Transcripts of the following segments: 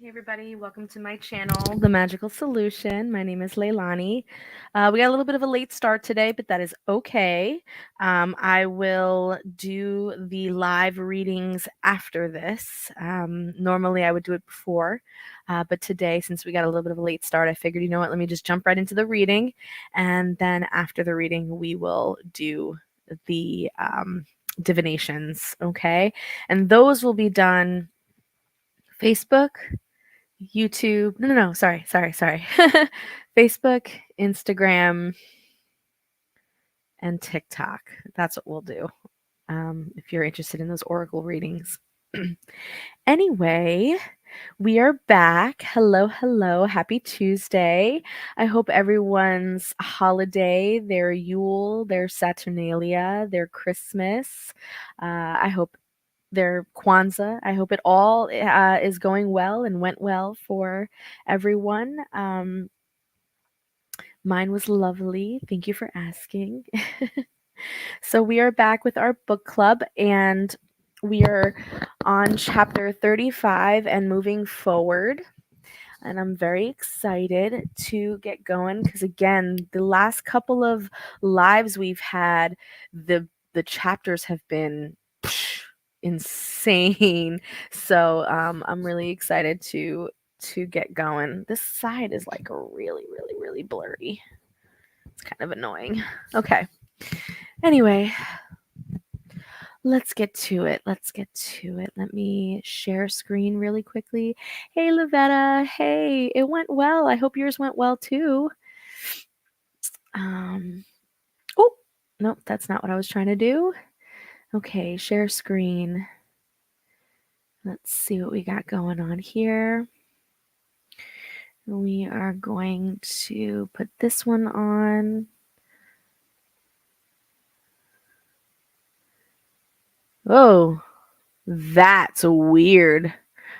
Hey everybody, welcome to my channel, The Magical Solution. My name is Leilani. We got a little bit of a late start today, but that is okay. I will do the live readings after this. Normally I would do it before, but today, since we got a little bit of a late start, I figured, you know what, let me just jump right into the reading, and then after the reading, we will do the divinations, okay? And those will be done Facebook, YouTube. No. Sorry. Facebook, Instagram, and TikTok. That's what we'll do. If you're interested in those oracle readings. Anyway, we are back. Hello. Happy Tuesday. I hope everyone's holiday, their Yule, their Saturnalia, their Christmas. I hope their Kwanzaa. I hope it all is going well and went well for everyone. Mine was lovely. Thank you for asking. So, we are back with our book club, and we are on chapter 35 and moving forward. And I'm very excited to get going because, again, the last couple of lives we've had, the chapters have been insane. So I'm really excited to get going. This side is like really blurry. It's kind of annoying. Okay. Anyway, let's get to it. Let me share screen really quickly. Hey, Lavetta. Hey, it went well. I hope yours went well too. Oh, nope, that's not what I was trying to do. Okay, share screen. Let's see what we got going on here. We are going to put this one on. Oh, that's weird.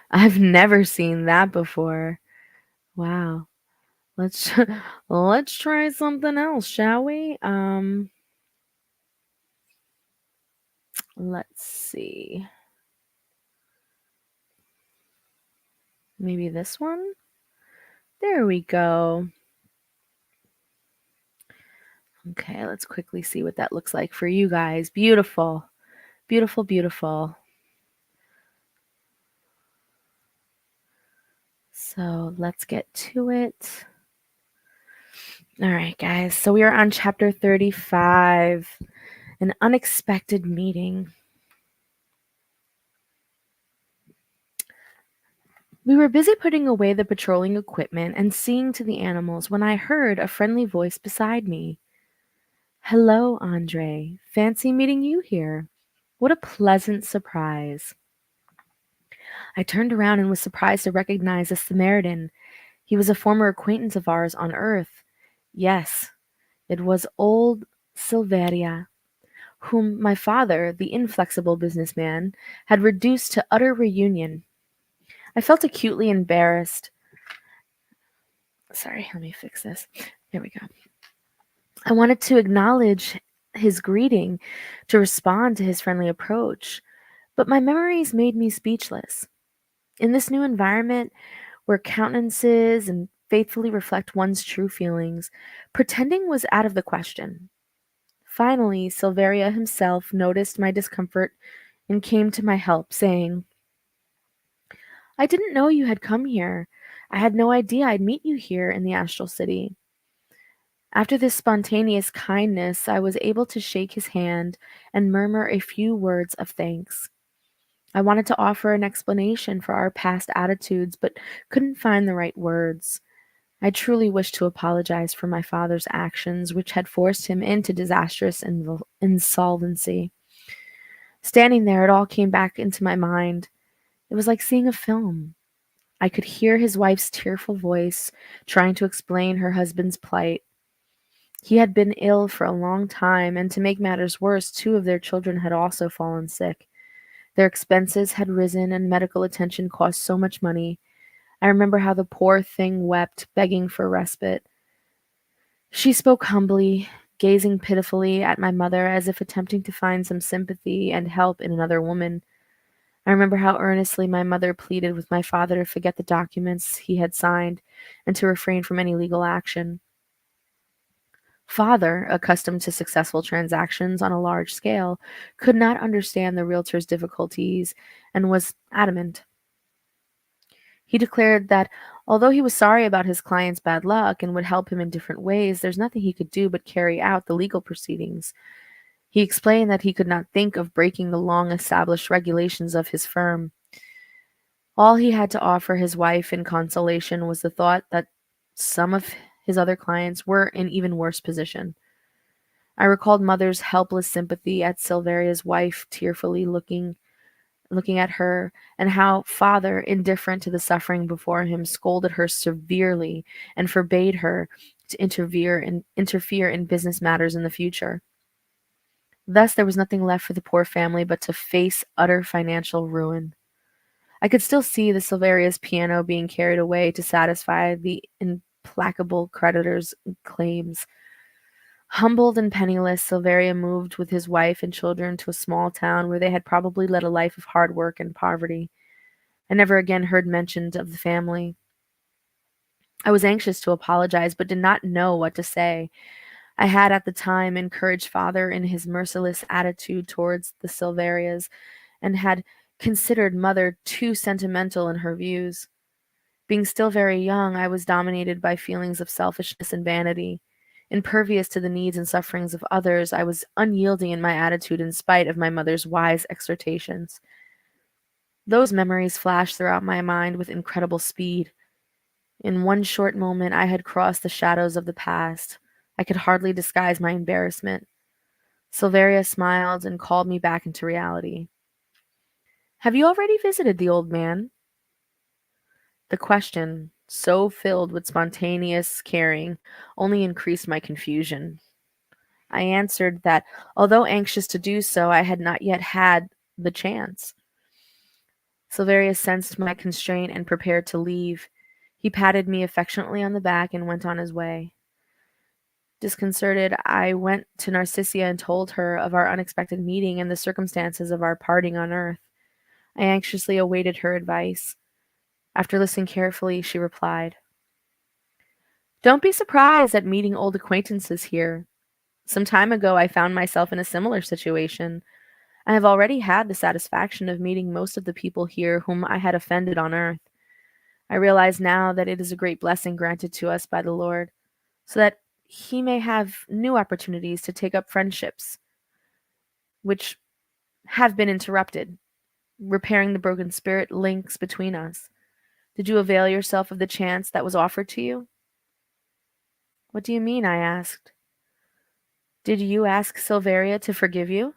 I've never seen that before. Wow. Let's let's try something else, shall we? Let's see. Maybe this one? There we go. Okay, let's quickly see what that looks like for you guys. Beautiful. Beautiful. So let's get to it. All right, guys. So we are on chapter 35, an unexpected meeting. We were busy putting away the patrolling equipment and seeing to the animals when I heard a friendly voice beside me. Hello, Andre. Fancy meeting you here. What a pleasant surprise. I turned around and was surprised to recognize a Samaritan. He was a former acquaintance of ours on Earth. Yes, it was old Silveria, whom my father, the inflexible businessman, had reduced to utter reunion. I felt acutely embarrassed. Sorry, let me fix this. There we go. I wanted to acknowledge his greeting, to respond to his friendly approach, but my memories made me speechless. In this new environment, where countenances and faithfully reflect one's true feelings, pretending was out of the question. Finally, Silveria himself noticed my discomfort and came to my help, saying, I didn't know you had come here. I had no idea I'd meet you here in the Astral City. After this spontaneous kindness, I was able to shake his hand and murmur a few words of thanks. I wanted to offer an explanation for our past attitudes, but couldn't find the right words. I truly wished to apologize for my father's actions, which had forced him into disastrous insolvency. Standing there, it all came back into my mind. It was like seeing a film. I could hear his wife's tearful voice trying to explain her husband's plight. He had been ill for a long time, and to make matters worse, two of their children had also fallen sick. Their expenses had risen, and medical attention cost so much money. I remember how the poor thing wept, begging for respite. She spoke humbly, gazing pitifully at my mother as if attempting to find some sympathy and help in another woman. I remember how earnestly my mother pleaded with my father to forget the documents he had signed and to refrain from any legal action. Father, accustomed to successful transactions on a large scale, could not understand the realtor's difficulties and was adamant. He declared that although he was sorry about his client's bad luck and would help him in different ways, there's nothing he could do but carry out the legal proceedings. He explained that he could not think of breaking the long established regulations of his firm. All he had to offer his wife in consolation was the thought that some of his other clients were in even worse position. I recalled mother's helpless sympathy at Silveria's wife tearfully looking at her, and how father, indifferent to the suffering before him, scolded her severely and forbade her to interfere in business matters in the future. Thus there was nothing left for the poor family but to face utter financial ruin. I could still see the Silveria's piano being carried away to satisfy the implacable creditor's claims. Humbled and penniless, Silveria moved with his wife and children to a small town where they had probably led a life of hard work and poverty. I never again heard mention of the family. I was anxious to apologize, but did not know what to say. I had at the time encouraged father in his merciless attitude towards the Silverias, and had considered mother too sentimental in her views. Being still very young, I was dominated by feelings of selfishness and vanity. Impervious to the needs and sufferings of others, I was unyielding in my attitude in spite of my mother's wise exhortations. Those memories flashed throughout my mind with incredible speed. In one short moment, I had crossed the shadows of the past. I could hardly disguise my embarrassment. Silveria smiled and called me back into reality. Have you already visited the old man? The question, so filled with spontaneous caring, only increased my confusion. I answered that, although anxious to do so, I had not yet had the chance. Silverius sensed my constraint and prepared to leave. He patted me affectionately on the back and went on his way. Disconcerted, I went to Narcissia and told her of our unexpected meeting and the circumstances of our parting on earth. I anxiously awaited her advice. After listening carefully, she replied, "Don't be surprised at meeting old acquaintances here. Some time ago, I found myself in a similar situation. I have already had the satisfaction of meeting most of the people here whom I had offended on earth. I realize now that it is a great blessing granted to us by the Lord, so that He may have new opportunities to take up friendships which have been interrupted, repairing the broken spirit links between us. Did you avail yourself of the chance that was offered to you?" "What do you mean?" I asked. "Did you ask Silveria to forgive you?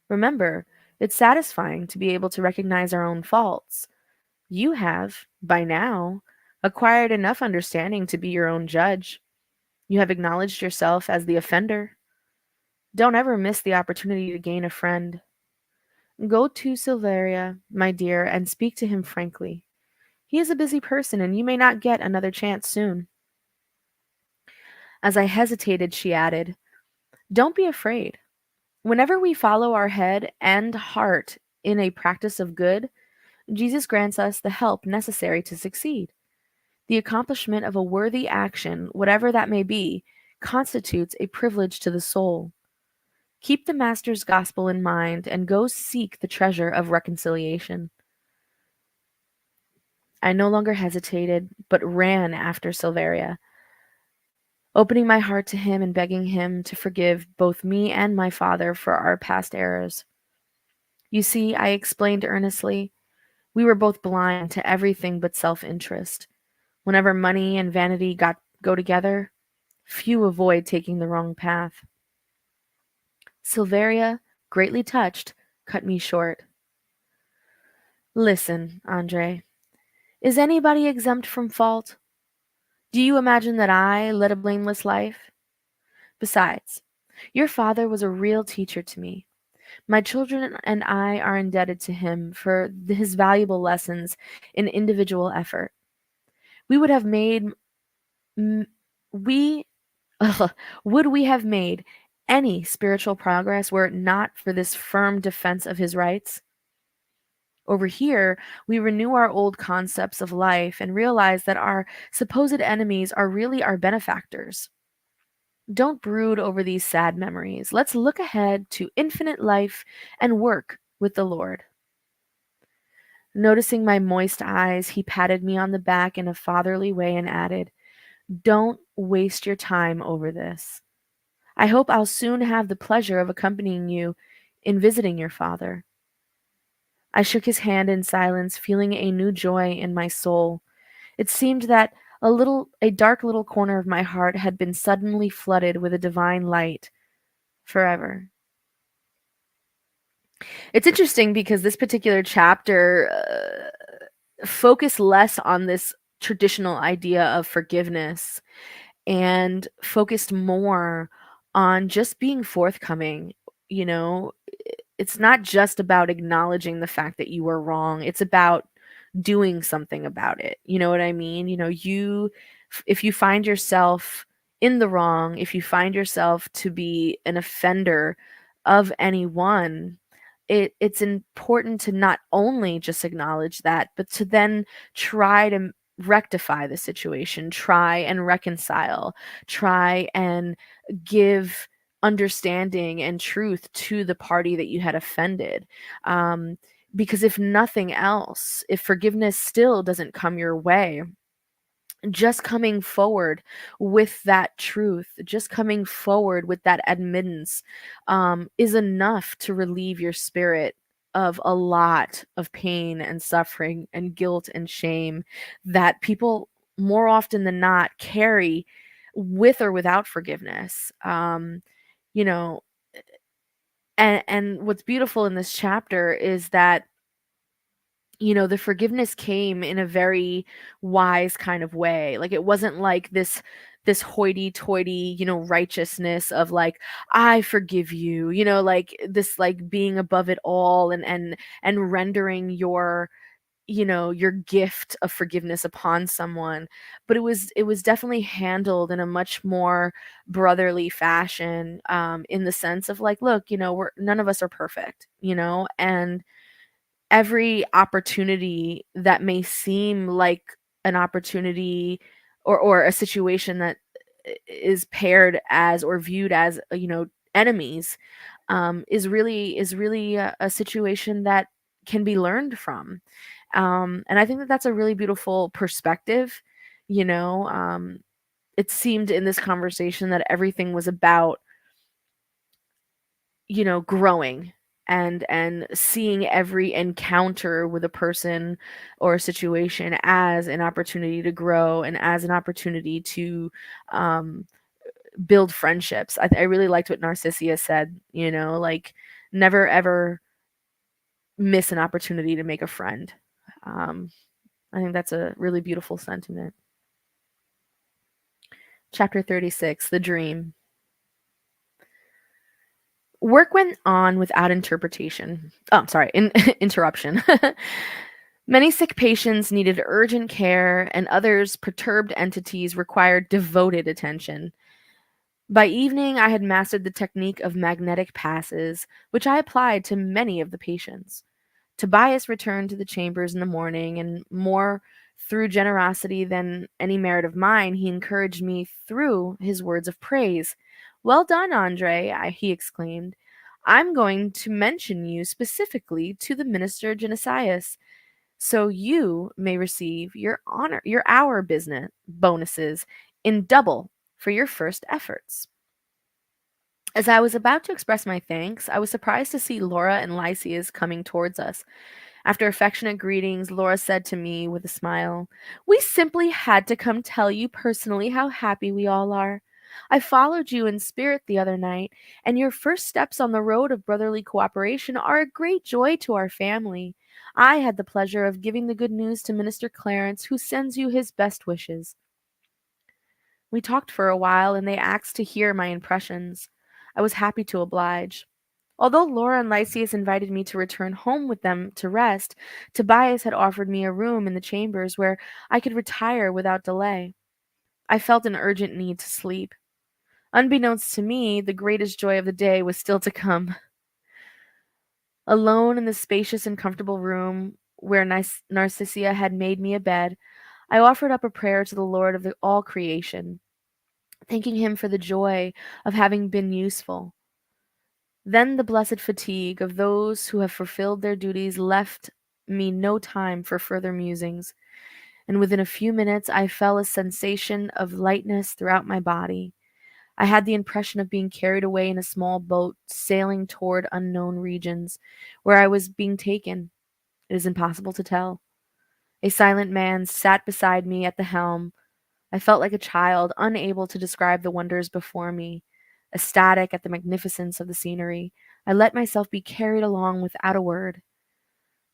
Remember, it's satisfying to be able to recognize our own faults. You have, by now, acquired enough understanding to be your own judge. You have acknowledged yourself as the offender. Don't ever miss the opportunity to gain a friend. Go to Silveria, my dear, and speak to him frankly. He is a busy person, and you may not get another chance soon." As I hesitated, she added, "Don't be afraid. Whenever we follow our head and heart in a practice of good, Jesus grants us the help necessary to succeed. The accomplishment of a worthy action, whatever that may be, constitutes a privilege to the soul. Keep the Master's gospel in mind and go seek the treasure of reconciliation." I no longer hesitated, but ran after Silveria, opening my heart to him and begging him to forgive both me and my father for our past errors. "You see," I explained earnestly, "we were both blind to everything but self-interest. Whenever money and vanity go together, few avoid taking the wrong path." Silveria, greatly touched, cut me short. "Listen, Andre, is anybody exempt from fault? Do you imagine that I led a blameless life? Besides, your father was a real teacher to me. My children and I are indebted to him for his valuable lessons in individual effort. We would have made m- we would we have made any spiritual progress were it not for this firm defense of his rights? Over here, we renew our old concepts of life and realize that our supposed enemies are really our benefactors. Don't brood over these sad memories. Let's look ahead to infinite life and work with the Lord. Noticing my moist eyes, he patted me on the back in a fatherly way and added, "Don't waste your time over this. I hope I'll soon have the pleasure of accompanying you in visiting your father." I shook his hand in silence, feeling a new joy in my soul. It seemed that a dark little corner of my heart had been suddenly flooded with a divine light forever. It's interesting because this particular chapter focused less on this traditional idea of forgiveness and focused more on just being forthcoming. You know, it's not just about acknowledging the fact that you were wrong, it's about doing something about it. You know what I mean? If you find yourself in the wrong, if you find yourself to be an offender of anyone, it's important to not only just acknowledge that, but to then try to rectify the situation, try and reconcile, try and give understanding and truth to the party that you had offended. Because if nothing else, if forgiveness still doesn't come your way, just coming forward with that truth, just coming forward with that admittance, is enough to relieve your spirit of a lot of pain and suffering and guilt and shame that people more often than not carry with or without forgiveness. You know, and what's beautiful in this chapter is that the forgiveness came in a very wise kind of way. Like, it wasn't like this hoity-toity, righteousness of like, I forgive you, like this, like being above it all and rendering your gift of forgiveness upon someone. But it was definitely handled in a much more brotherly fashion, in the sense of like, look, we're none of us are perfect, and every opportunity that may seem like an opportunity or a situation that is paired as or viewed as, enemies, is really a situation that can be learned from. And I think that that's a really beautiful perspective. It seemed in this conversation that everything was about growing and seeing every encounter with a person or a situation as an opportunity to grow and as an opportunity to um, build friendships. I really liked what Narcissia said, like, never ever miss an opportunity to make a friend. Um, I think that's a really beautiful sentiment. Chapter 36, The Dream. Work went on without interpretation. Oh, sorry, interruption. Many sick patients needed urgent care, and others, perturbed entities, required devoted attention. By evening, I had mastered the technique of magnetic passes, which I applied to many of the patients. Tobias returned to the chambers in the morning, and more through generosity than any merit of mine, he encouraged me through his words of praise. "Well done, Andre," he exclaimed. "I'm going to mention you specifically to the minister Genesius, so you may receive your hour business bonuses in double for your first efforts." As I was about to express my thanks, I was surprised to see Laura and Lysias coming towards us. After affectionate greetings, Laura said to me with a smile, "We simply had to come tell you personally how happy we all are. I followed you in spirit the other night, and your first steps on the road of brotherly cooperation are a great joy to our family. I had the pleasure of giving the good news to Minister Clarence, who sends you his best wishes." We talked for a while, and they asked to hear my impressions. I was happy to oblige. Although Laura and Lysias invited me to return home with them to rest, Tobias had offered me a room in the chambers where I could retire without delay. I felt an urgent need to sleep. Unbeknownst to me, the greatest joy of the day was still to come. Alone in the spacious and comfortable room where Narcissia had made me a bed, I offered up a prayer to the Lord of all creation, thanking him for the joy of having been useful. Then the blessed fatigue of those who have fulfilled their duties left me no time for further musings, and within a few minutes I felt a sensation of lightness throughout my body. I had the impression of being carried away in a small boat sailing toward unknown regions. Where I was being taken, it is impossible to tell. A silent man sat beside me at the helm. I felt like a child, unable to describe the wonders before me. Ecstatic at the magnificence of the scenery, I let myself be carried along without a word.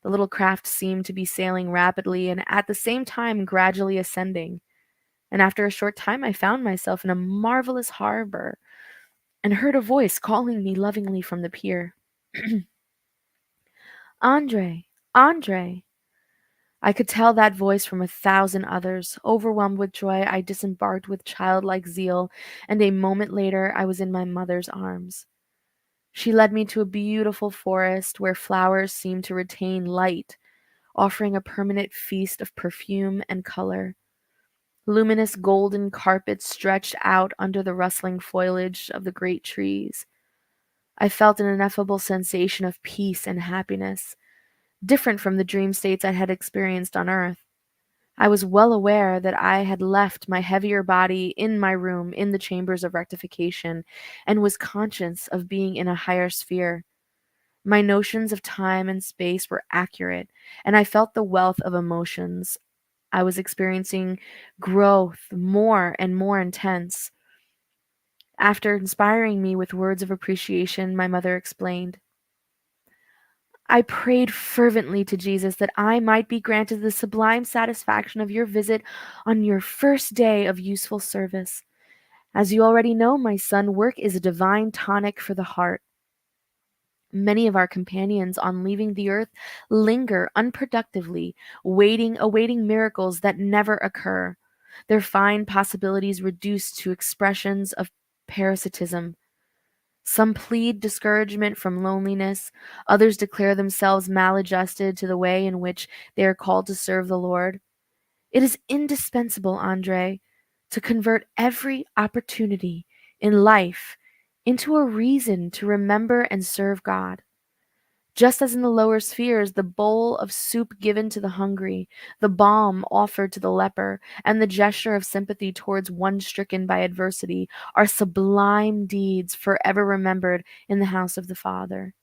The little craft seemed to be sailing rapidly and at the same time gradually ascending, and after a short time I found myself in a marvelous harbor and heard a voice calling me lovingly from the pier. Andre, Andre. I could tell that voice from 1,000 others. Overwhelmed with joy, I disembarked with childlike zeal, and a moment later I was in my mother's arms. She led me to a beautiful forest where flowers seemed to retain light, offering a permanent feast of perfume and color. Luminous golden carpets stretched out under the rustling foliage of the great trees. I felt an ineffable sensation of peace and happiness, different from the dream states I had experienced on earth. I was well aware that I had left my heavier body in my room in the chambers of rectification, and was conscious of being in a higher sphere. My notions of time and space were accurate, and I felt the wealth of emotions I was experiencing growth more and more intense. After inspiring me with words of appreciation, my mother explained, I prayed fervently to Jesus that I might be granted the sublime satisfaction of your visit on your first day of useful service. As you already know, my son, work is a divine tonic for the heart. Many of our companions on leaving the earth linger unproductively, awaiting miracles that never occur, their fine possibilities reduced to expressions of parasitism. Some plead discouragement from loneliness, others declare themselves maladjusted to the way in which they are called to serve the Lord. It is indispensable, Andre, to convert every opportunity in life into a reason to remember and serve God. Just as in the lower spheres, the bowl of soup given to the hungry, the balm offered to the leper, and the gesture of sympathy towards one stricken by adversity are sublime deeds forever remembered in the house of the Father.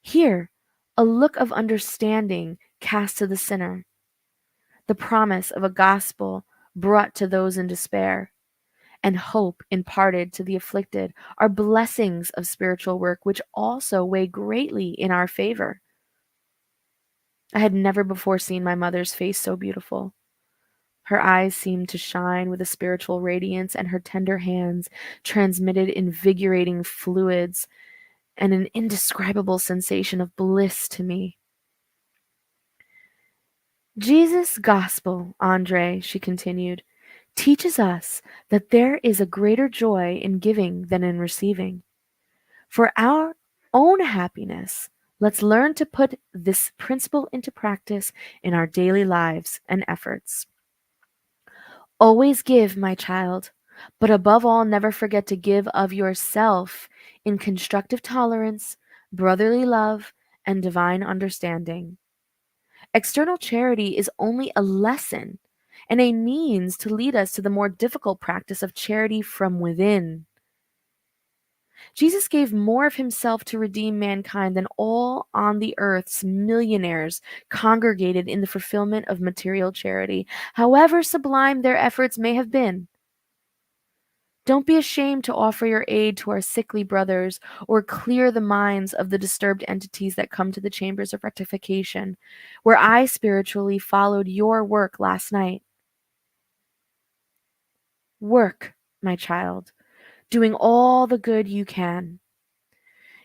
Here, a look of understanding cast to the sinner, the promise of a gospel brought to those in despair, and hope imparted to the afflicted are blessings of spiritual work which also weigh greatly in our favor. I had never before seen my mother's face so beautiful. Her eyes seemed to shine with a spiritual radiance, and her tender hands transmitted invigorating fluids and an indescribable sensation of bliss to me. Jesus' gospel, Andre, she continued, teaches us that there is a greater joy in giving than in receiving. For our own happiness, let's learn to put this principle into practice in our daily lives and efforts. Always give, my child, but above all, never forget to give of yourself in constructive tolerance, brotherly love, and divine understanding. External charity is only a lesson and a means to lead us to the more difficult practice of charity from within. Jesus gave more of himself to redeem mankind than all on the earth's millionaires congregated in the fulfillment of material charity, however sublime their efforts may have been. Don't be ashamed to offer your aid to our sickly brothers or clear the minds of the disturbed entities that come to the chambers of rectification, where I spiritually followed your work last night. Work, my child, doing all the good you can.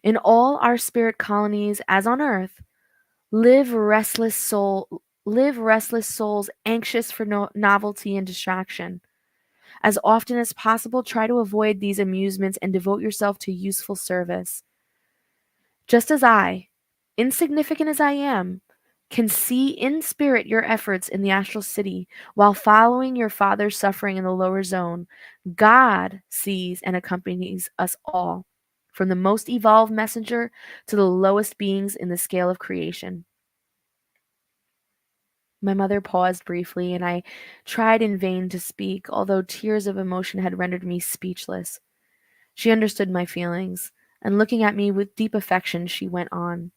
In all our spirit colonies, as on earth, live restless souls anxious for novelty and distraction. As often as possible, try to avoid these amusements and devote yourself to useful service. Just as I, insignificant as I am, can see in spirit your efforts in the astral city while following your father's suffering in the lower zone. God sees and accompanies us all, from the most evolved messenger to the lowest beings in the scale of creation. My mother paused briefly, and I tried in vain to speak, although tears of emotion had rendered me speechless. She understood my feelings, and looking at me with deep affection, she went on.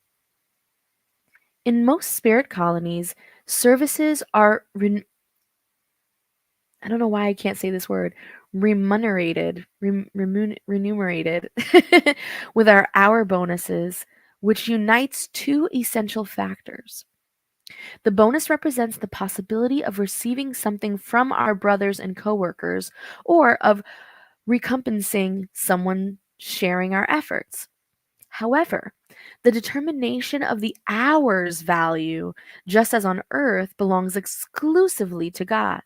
In most spirit colonies, services are I don't know why I can't say this word, remunerated with our hour bonuses, which unites two essential factors. The bonus represents the possibility of receiving something from our brothers and coworkers, or of recompensing someone sharing our efforts. However, the determination of the hour's value, just as on earth, belongs exclusively to God.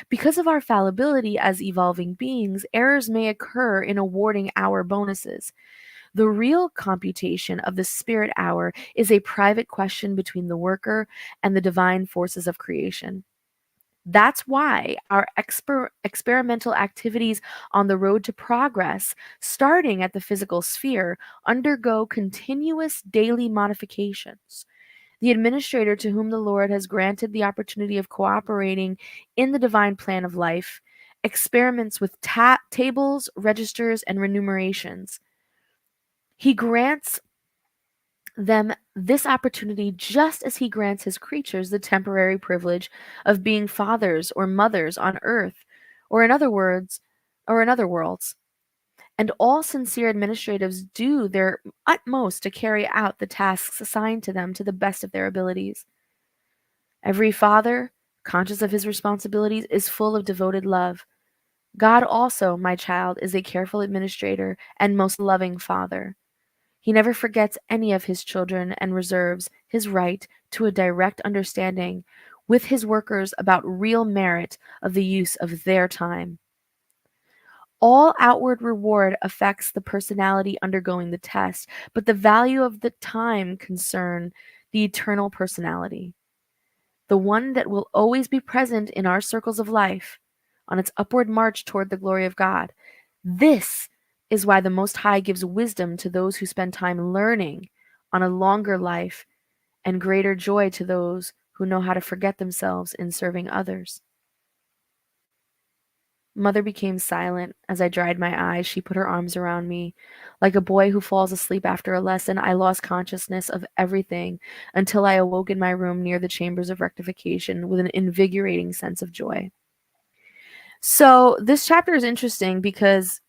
Because of our fallibility as evolving beings, errors may occur in awarding hour bonuses. The real computation of the spirit hour is a private question between the worker and the divine forces of creation. That's why our experimental activities on the road to progress, starting at the physical sphere, undergo continuous daily modifications. The administrator to whom the Lord has granted the opportunity of cooperating in the divine plan of life experiments with tables, registers, and remunerations. He grants them this opportunity just as he grants his creatures the temporary privilege of being fathers or mothers on earth, or in other words, or in other worlds. And all sincere administratives do their utmost to carry out the tasks assigned to them to the best of their abilities. Every father, conscious of his responsibilities, is full of devoted love. God also, my child, is a careful administrator and most loving father. He never forgets any of his children and reserves his right to a direct understanding with his workers about real merit of the use of their time. All outward reward affects the personality undergoing the test, but the value of the time concern the eternal personality, the one that will always be present in our circles of life on its upward march toward the glory of God. This is why the Most High gives wisdom to those who spend time learning on a longer life, and greater joy to those who know how to forget themselves in serving others. Mother became silent. As I dried my eyes, she put her arms around me. Like a boy who falls asleep after a lesson, I lost consciousness of everything until I awoke in my room near the chambers of rectification with an invigorating sense of joy. So, this chapter is interesting because,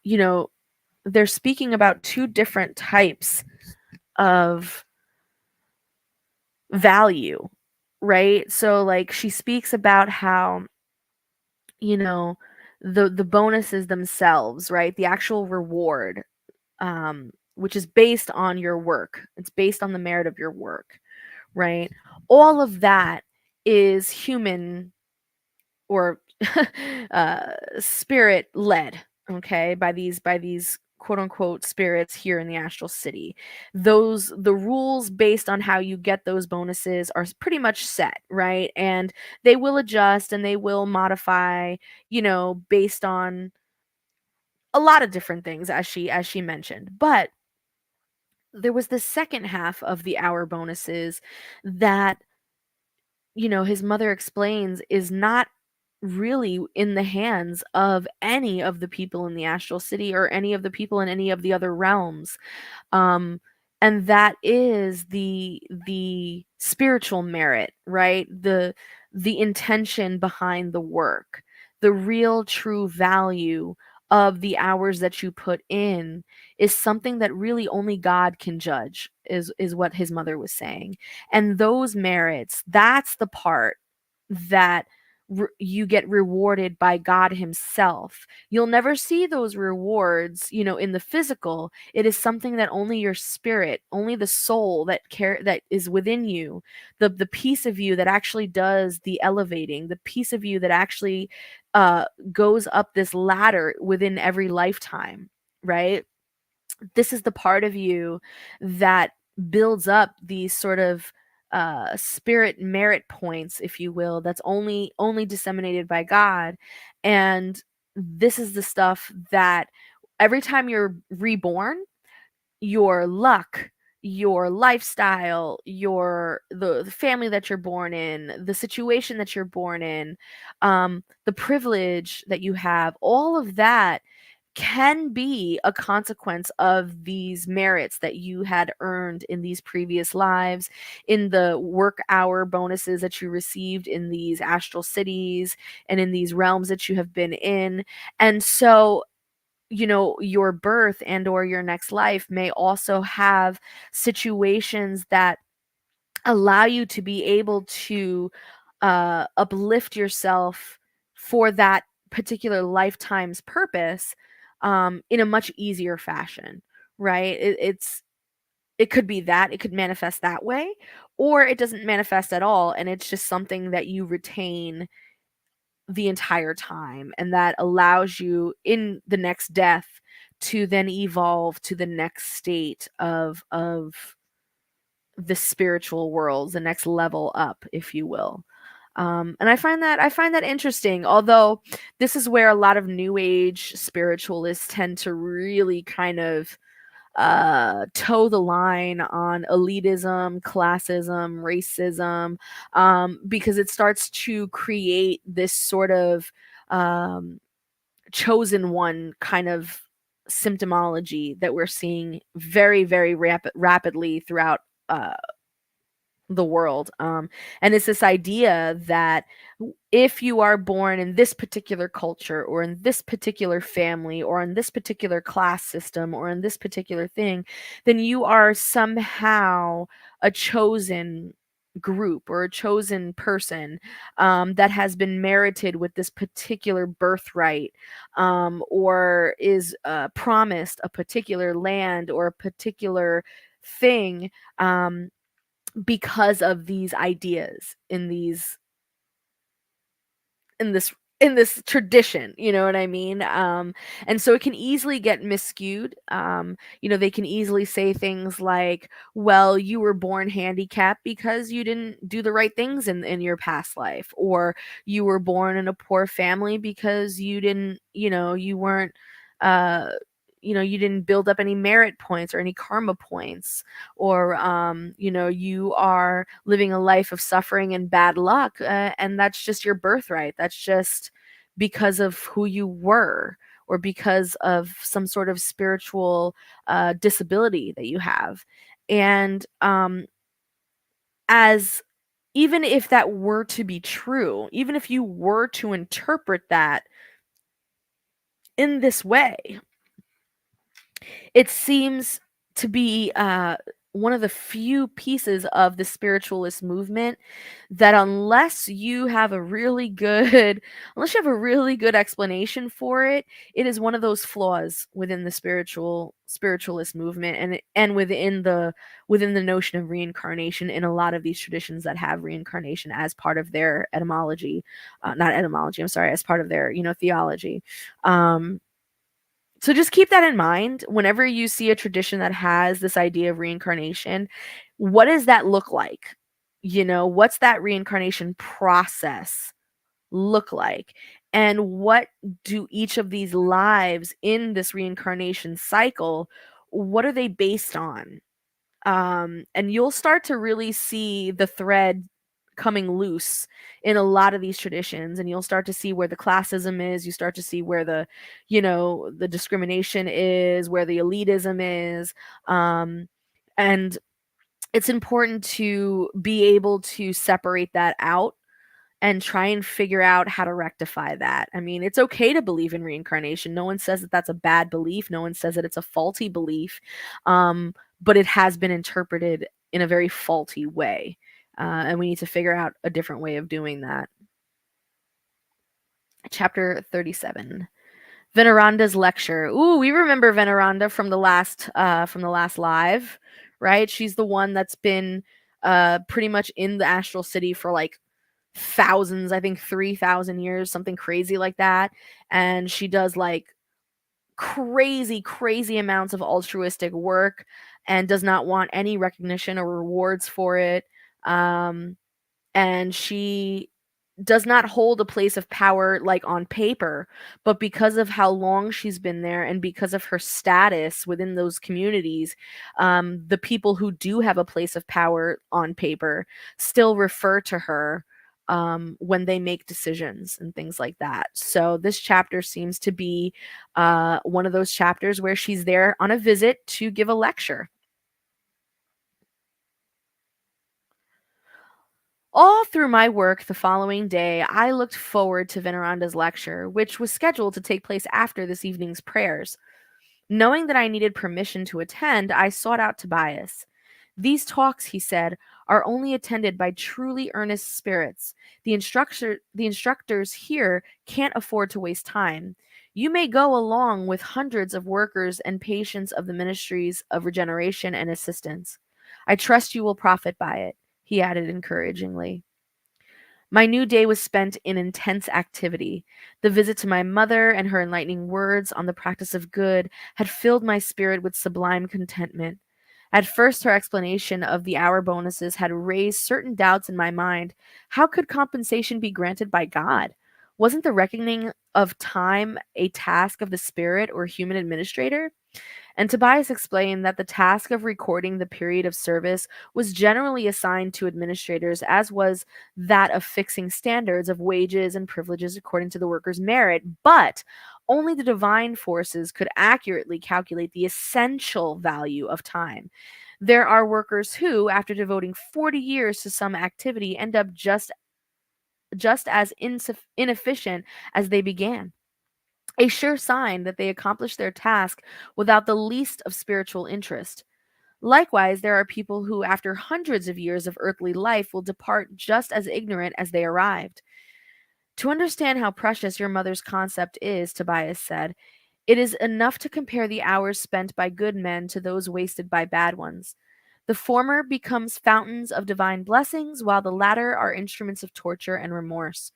they're speaking about two different types of value, right? So, like, she speaks about how, you know, the bonuses themselves, right? The actual reward, which is based on your work. It's based on the merit of your work, right? All of that is human or spirit led, okay, by these quote unquote spirits here in the astral city. The rules based on how you get those bonuses are pretty much set, right? And they will adjust and they will modify, based on a lot of different things, as she mentioned. But there was the second half of the hour bonuses that, his mother explains is not really in the hands of any of the people in the astral city or any of the people in any of the other realms. um and that is the spiritual merit, right? The intention behind the work, the real true value of the hours that you put in is something that really only God can judge, is what his mother was saying. And those merits, that's the part that you get rewarded by God himself. You'll never see those rewards, in the physical. It is something that only your spirit, only the soul that is within you, the piece of you that actually does the elevating, the piece of you that actually goes up this ladder within every lifetime, right? This is the part of you that builds up these sort of spirit merit points, if you will, that's only disseminated by God. And this is the stuff that every time you're reborn, your luck, your lifestyle, the family that you're born in, the situation that you're born in, the privilege that you have, all of that can be a consequence of these merits that you had earned in these previous lives, in the work hour bonuses that you received in these astral cities and in these realms that you have been in. And so, your birth and or your next life may also have situations that allow you to be able to uplift yourself for that particular lifetime's purpose, in a much easier fashion, right? It could be that it could manifest that way, or it doesn't manifest at all, and it's just something that you retain the entire time, and that allows you in the next death to then evolve to the next state of the spiritual worlds, the next level up, if you will. And I find that interesting. Although this is where a lot of New Age spiritualists tend to really kind of toe the line on elitism, classism, racism, because it starts to create this sort of um, chosen one kind of symptomology that we're seeing very, very rapidly throughout uh, the world. And it's this idea that if you are born in this particular culture or in this particular family or in this particular class system or in this particular thing, then you are somehow a chosen group or a chosen person, that has been merited with this particular birthright, or is promised a particular land or a particular thing, because of these ideas in this tradition, you know what I mean? And so it can easily get miscued. They can easily say things like, well, you were born handicapped because you didn't do the right things in your past life, or you were born in a poor family because you didn't, you weren't uh you didn't build up any merit points or any karma points, or you are living a life of suffering and bad luck, and that's just your birthright. That's just because of who you were, or because of some sort of spiritual disability that you have. And as even if that were to be true, even if you were to interpret that in this way, it seems to be one of the few pieces of the spiritualist movement that, unless you have a really good explanation for it, it is one of those flaws within the spiritualist movement, and within the notion of reincarnation in a lot of these traditions that have reincarnation as part of their etymology, not etymology, I'm sorry, as part of their theology. So just keep that in mind whenever you see a tradition that has this idea of reincarnation. What does that look like? What's that reincarnation process look like? And what do each of these lives in this reincarnation cycle, what are they based on? And you'll start to really see the thread coming loose in a lot of these traditions, and you'll start to see where the classism is. You start to see where the discrimination is, where the elitism is. And it's important to be able to separate that out and try and figure out how to rectify that. I mean, it's okay to believe in reincarnation. No one says that that's a bad belief. No one says that it's a faulty belief. But it has been interpreted in a very faulty way. And we need to figure out a different way of doing that. Chapter 37. Veneranda's lecture. Ooh, we remember Veneranda from the last live, right? She's the one that's been pretty much in the astral city for like thousands, I think 3,000 years, something crazy like that. And she does like crazy amounts of altruistic work, and does not want any recognition or rewards for it. Um, and she does not hold a place of power like on paper, but because of how long she's been there and because of her status within those communities, the people who do have a place of power on paper still refer to her when they make decisions and things like that. So this chapter seems to be one of those chapters where she's there on a visit to give a lecture. All through my work the following day, I looked forward to Veneranda's lecture, which was scheduled to take place after this evening's prayers. Knowing that I needed permission to attend, I sought out Tobias. These talks, he said, are only attended by truly earnest spirits. The instructors here can't afford to waste time. You may go along with hundreds of workers and patients of the ministries of regeneration and assistance. I trust you will profit by it, he added encouragingly. My new day was spent in intense activity. The visit to my mother and her enlightening words on the practice of good had filled my spirit with sublime contentment. At first, her explanation of the hour bonuses had raised certain doubts in my mind. How could compensation be granted by God? Wasn't the reckoning of time a task of the spirit or human administrator? And Tobias explained that the task of recording the period of service was generally assigned to administrators, as was that of fixing standards of wages and privileges according to the worker's merit. But only the divine forces could accurately calculate the essential value of time. There are workers who, after devoting 40 years to some activity, end up just as inefficient as they began, a sure sign that they accomplished their task without the least of spiritual interest. Likewise, there are people who, after hundreds of years of earthly life, will depart just as ignorant as they arrived. To understand how precious your mother's concept is, Tobias said, it is enough to compare the hours spent by good men to those wasted by bad ones. The former becomes fountains of divine blessings, while the latter are instruments of torture and remorse.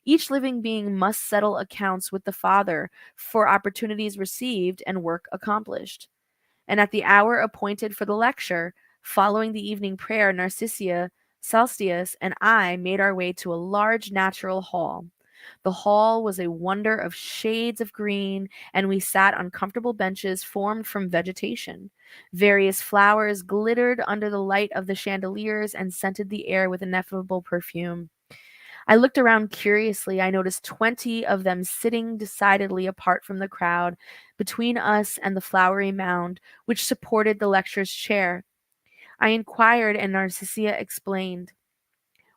Each living being must settle accounts with the Father for opportunities received and work accomplished. And at the hour appointed for the lecture, following the evening prayer, Narcissia, Celestius, and I made our way to a large natural hall. The hall was a wonder of shades of green, and we sat on comfortable benches formed from vegetation. Various flowers glittered under the light of the chandeliers and scented the air with ineffable perfume. I looked around curiously. I noticed 20 of them sitting decidedly apart from the crowd, between us and the flowery mound which supported the lecturer's chair. I inquired, and Narcissia explained.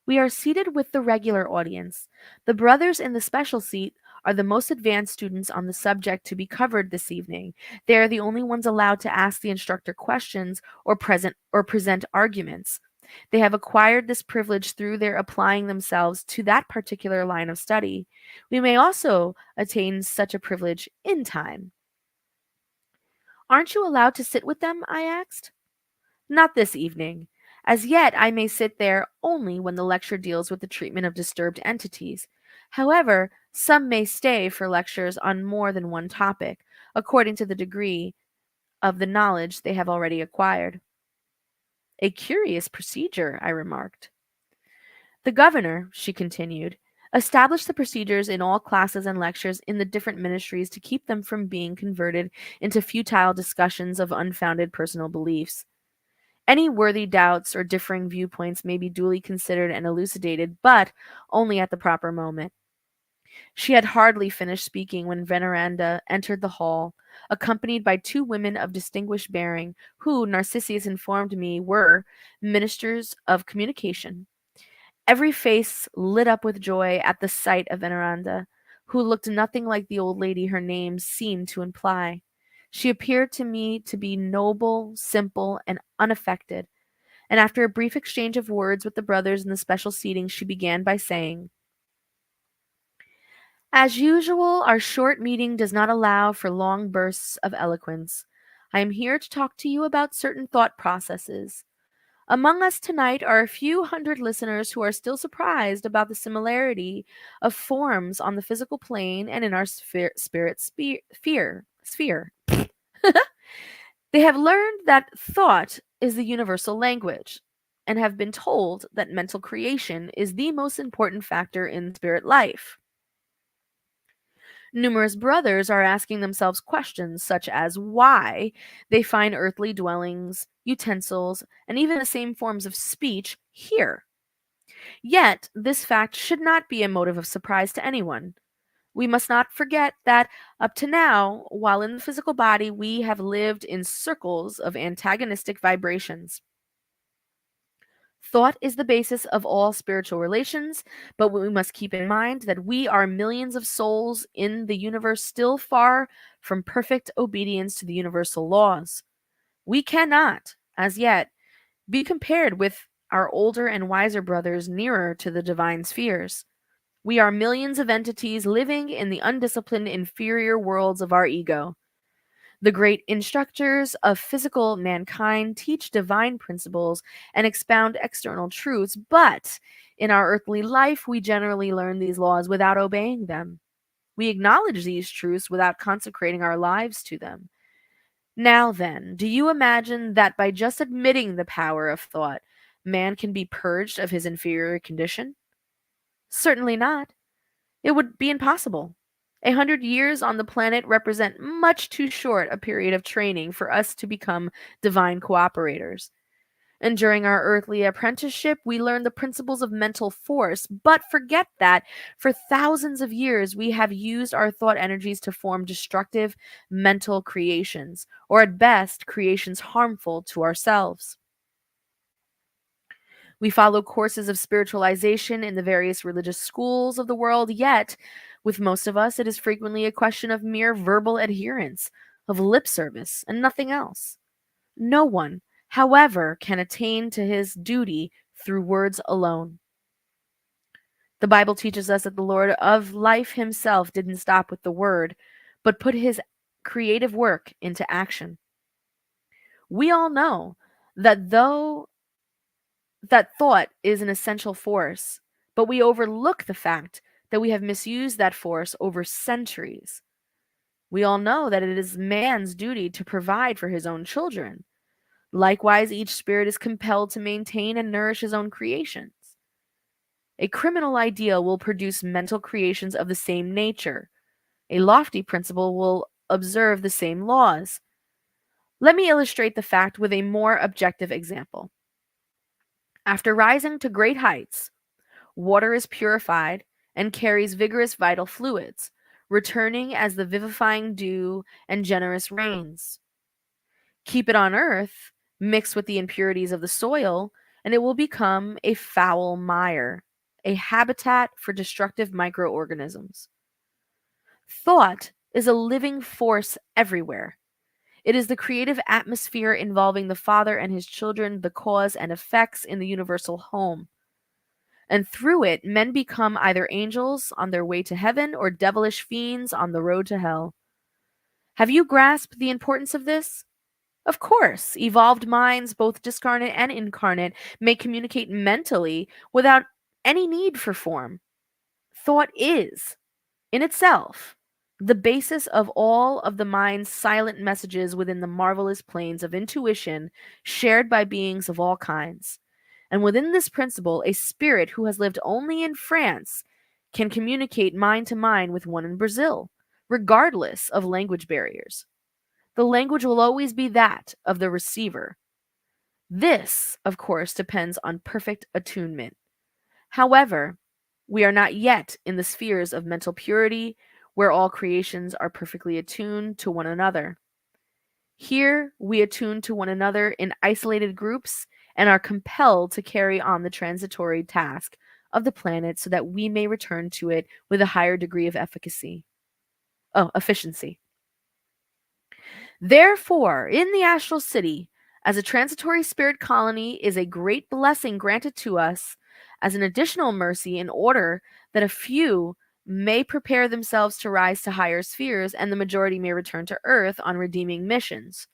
We are seated with the regular audience. The brothers in the special seat are the most advanced students on the subject to be covered this evening. They are the only ones allowed to ask the instructor questions or present arguments. They have acquired this privilege through their applying themselves to that particular line of study. We may also attain such a privilege in time. Aren't you allowed to sit with them? I asked. Not this evening. As yet, I may sit there only when the lecture deals with the treatment of disturbed entities. However, some may stay for lectures on more than one topic, according to the degree of the knowledge they have already acquired. A curious procedure, I remarked. The governor, she continued, established the procedures in all classes and lectures in the different ministries to keep them from being converted into futile discussions of unfounded personal beliefs. Any worthy doubts or differing viewpoints may be duly considered and elucidated, but only at the proper moment. She had hardly finished speaking when Veneranda entered the hall, accompanied by two women of distinguished bearing, who, Narcissus informed me, were ministers of communication. Every face lit up with joy at the sight of Veneranda, who looked nothing like the old lady her name seemed to imply. She appeared to me to be noble, simple, and unaffected, and after a brief exchange of words with the brothers in the special seating, she began by saying, as usual, our short meeting does not allow for long bursts of eloquence. I am here to talk to you about certain thought processes. Among us tonight are a few hundred listeners who are still surprised about the similarity of forms on the physical plane and in our spirit sphere. They have learned that thought is the universal language and have been told that mental creation is the most important factor in spirit life. Numerous brothers are asking themselves questions such as why they find earthly dwellings, utensils, and even the same forms of speech here. Yet, this fact should not be a motive of surprise to anyone. We must not forget that up to now, while in the physical body, we have lived in circles of antagonistic vibrations. Thought is the basis of all spiritual relations, but we must keep in mind that we are millions of souls in the universe still far from perfect obedience to the universal laws. We cannot, as yet, be compared with our older and wiser brothers nearer to the divine spheres. We are millions of entities living in the undisciplined inferior worlds of our ego. The great instructors of physical mankind teach divine principles and expound external truths, but in our earthly life, we generally learn these laws without obeying them. We acknowledge these truths without consecrating our lives to them. Now then, do you imagine that by just admitting the power of thought, man can be purged of his inferior condition? Certainly not. It would be impossible. 100 years on the planet represent much too short a period of training for us to become divine cooperators. And during our earthly apprenticeship, we learn the principles of mental force, but forget that for thousands of years we have used our thought energies to form destructive mental creations, or at best, creations harmful to ourselves. We follow courses of spiritualization in the various religious schools of the world, yet, with most of us, it is frequently a question of mere verbal adherence, of lip service, and nothing else. No one, however, can attain to his duty through words alone. The Bible teaches us that the Lord of life himself didn't stop with the word, but put his creative work into action. We all know that though that thought is an essential force, but we overlook the fact that we have misused that force over centuries. We all know that it is man's duty to provide for his own children. Likewise, each spirit is compelled to maintain and nourish his own creations. A criminal ideal will produce mental creations of the same nature. A lofty principle will observe the same laws. Let me illustrate the fact with a more objective example. After rising to great heights, water is purified and carries vigorous vital fluids, returning as the vivifying dew and generous rains. Keep it on earth, mixed with the impurities of the soil, and it will become a foul mire, a habitat for destructive microorganisms. Thought is a living force everywhere. It is the creative atmosphere involving the Father and his children, the cause and effects in the universal home. And through it, men become either angels on their way to heaven or devilish fiends on the road to hell. Have you grasped the importance of this? Of course, evolved minds, both discarnate and incarnate, may communicate mentally without any need for form. Thought is, in itself, the basis of all of the mind's silent messages within the marvelous planes of intuition shared by beings of all kinds. And within this principle, a spirit who has lived only in France can communicate mind to mind with one in Brazil, regardless of language barriers. The language will always be that of the receiver. This, of course, depends on perfect attunement. However, we are not yet in the spheres of mental purity where all creations are perfectly attuned to one another. Here, we attune to one another in isolated groups and are compelled to carry on the transitory task of the planet so that we may return to it with a higher degree of efficiency. Therefore, in the astral city, as a transitory spirit colony is a great blessing granted to us as an additional mercy in order that a few may prepare themselves to rise to higher spheres and the majority may return to Earth on redeeming missions.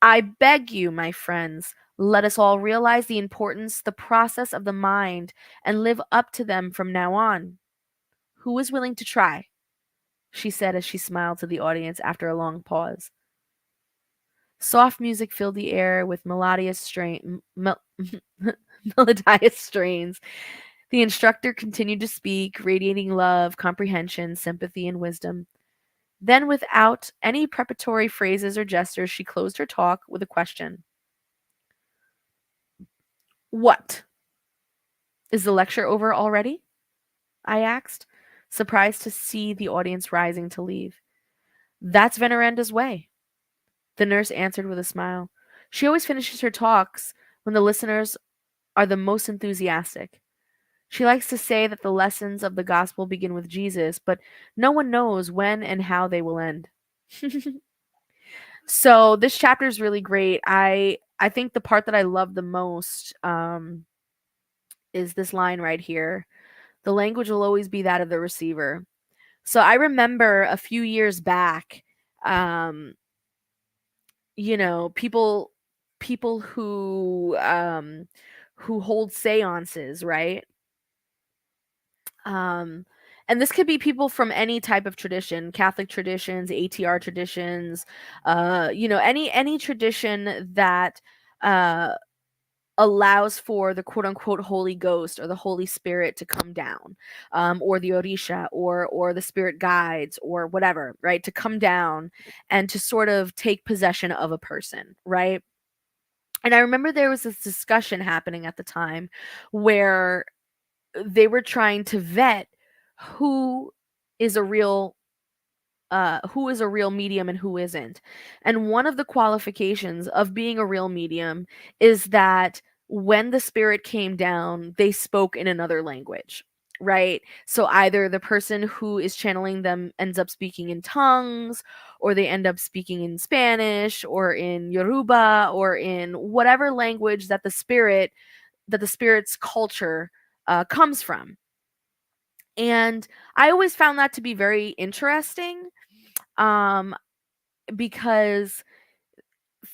I beg you, my friends, let us all realize the importance, the process of the mind, and live up to them from now on. Who is willing to try? She said as she smiled to the audience after a long pause. Soft music filled the air with melodious strains. The instructor continued to speak, radiating love, comprehension, sympathy, and wisdom. Then, without any preparatory phrases or gestures, she closed her talk with a question. What? Is the lecture over already? I asked, surprised to see the audience rising to leave. That's Veneranda's way, the nurse answered with a smile. She always finishes her talks when the listeners are the most enthusiastic. She likes to say that the lessons of the gospel begin with Jesus, but no one knows when and how they will end. So this chapter is really great. I think the part that I love the most is this line right here. The language will always be that of the receiver. So I remember a few years back, um, people who hold seances, right? Um, and this could be people from any type of tradition, Catholic traditions, ATR traditions, any tradition that uh allows for the quote unquote Holy Ghost or the Holy Spirit to come down, or the Orisha or the spirit guides or whatever, right? To come down and to sort of take possession of a person, right? And I remember there was this discussion happening at the time where they were trying to vet who is a real medium and who isn't. And one of the qualifications of being a real medium is that when the spirit came down, they spoke in another language, right? So either the person who is channeling them ends up speaking in tongues, or they end up speaking in Spanish, or in Yoruba, or in whatever language that the spirit's culture comes from. And I always found that to be very interesting, um, because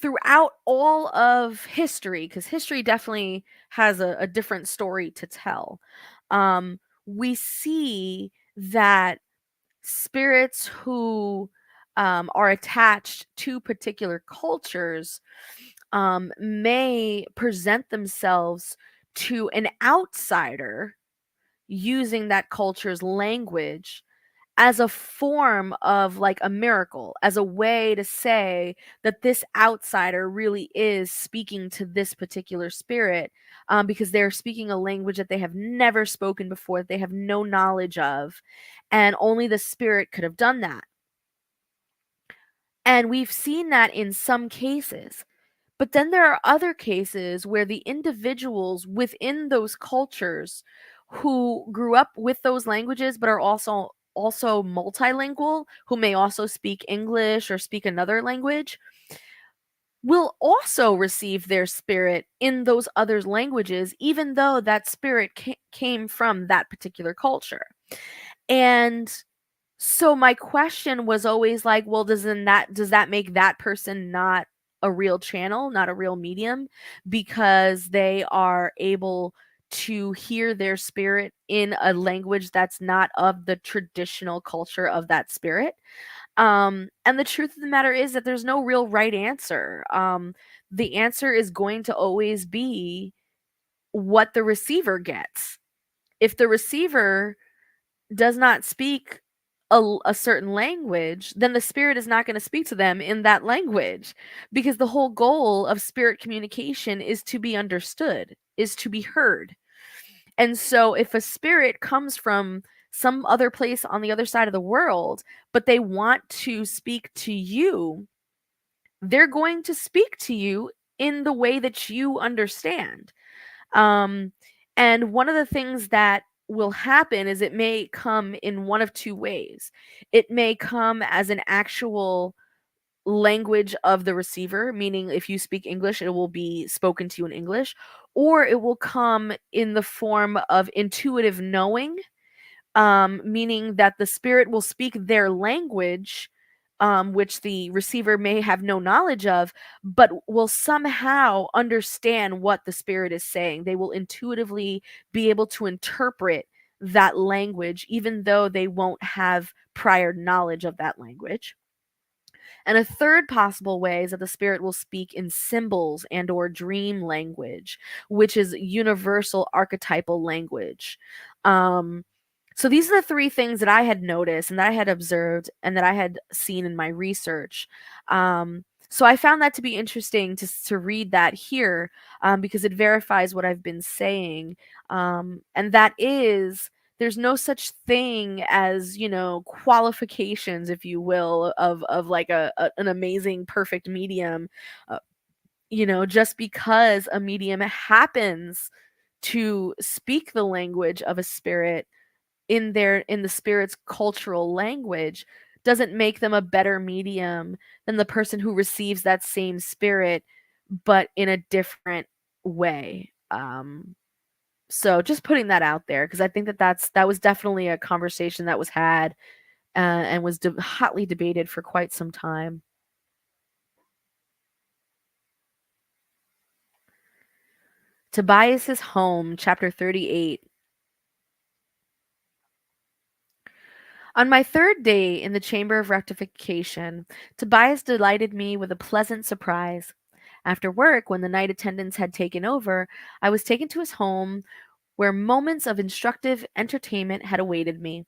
throughout all of history, because history definitely has a different story to tell, we see that spirits who are attached to particular cultures may present themselves to an outsider using that culture's language as a form of like a miracle, as a way to say that this outsider really is speaking to this particular spirit, because they're speaking a language that they have never spoken before, that they have no knowledge of, and only the spirit could have done that. And we've seen that in some cases. But then there are other cases where the individuals within those cultures who grew up with those languages but are also multilingual, who may also speak English or speak another language, will also receive their spirit in those other languages, even though that spirit came from that particular culture. And so my question was always like, well, does that make that person not a real channel, not a real medium, because they are able to hear their spirit in a language that's not of the traditional culture of that spirit? And the truth of the matter is that there's no real right answer. The answer is going to always be what the receiver gets. If the receiver does not speak a certain language, then the spirit is not going to speak to them in that language, because the whole goal of spirit communication is to be understood, is to be heard. And so if a spirit comes from some other place on the other side of the world, but they want to speak to you, they're going to speak to you in the way that you understand. Um, and one of the things that will happen is it may come in one of two ways. It may come as an actual language of the receiver, meaning if you speak English, it will be spoken to you in English, or it will come in the form of intuitive knowing, meaning that the spirit will speak their language, which the receiver may have no knowledge of, but will somehow understand what the spirit is saying. They will intuitively be able to interpret that language, even though they won't have prior knowledge of that language. And a third possible way is that the spirit will speak in symbols and or dream language, which is universal archetypal language. Um, so these are the three things that I had noticed and that I had observed and that I had seen in my research. So I found that to be interesting to read that here, because it verifies what I've been saying. And that is, there's no such thing as, qualifications, if you will, of like an amazing perfect medium. uh, just because a medium happens to speak the language of a spirit in the spirit's cultural language doesn't make them a better medium than the person who receives that same spirit but in a different way. So just putting that out there, because I think that was definitely a conversation that was had, and was hotly debated for quite some time. Tobias's home, chapter 38. On my third day in the chamber of rectification, Tobias delighted me with a pleasant surprise. After work, when the night attendants had taken over, I was taken to his home where moments of instructive entertainment had awaited me.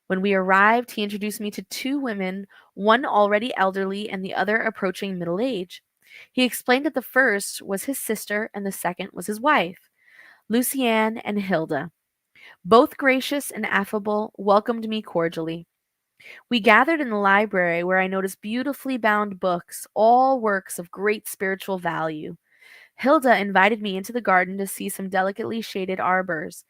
When we arrived, he introduced me to two women, one already elderly and the other approaching middle age. He explained that the first was his sister and the second was his wife, Lucienne and Hilda. Both gracious and affable, welcomed me cordially. We gathered in the library where I noticed beautifully bound books, all works of great spiritual value. Hilda invited me into the garden to see some delicately shaded arbors.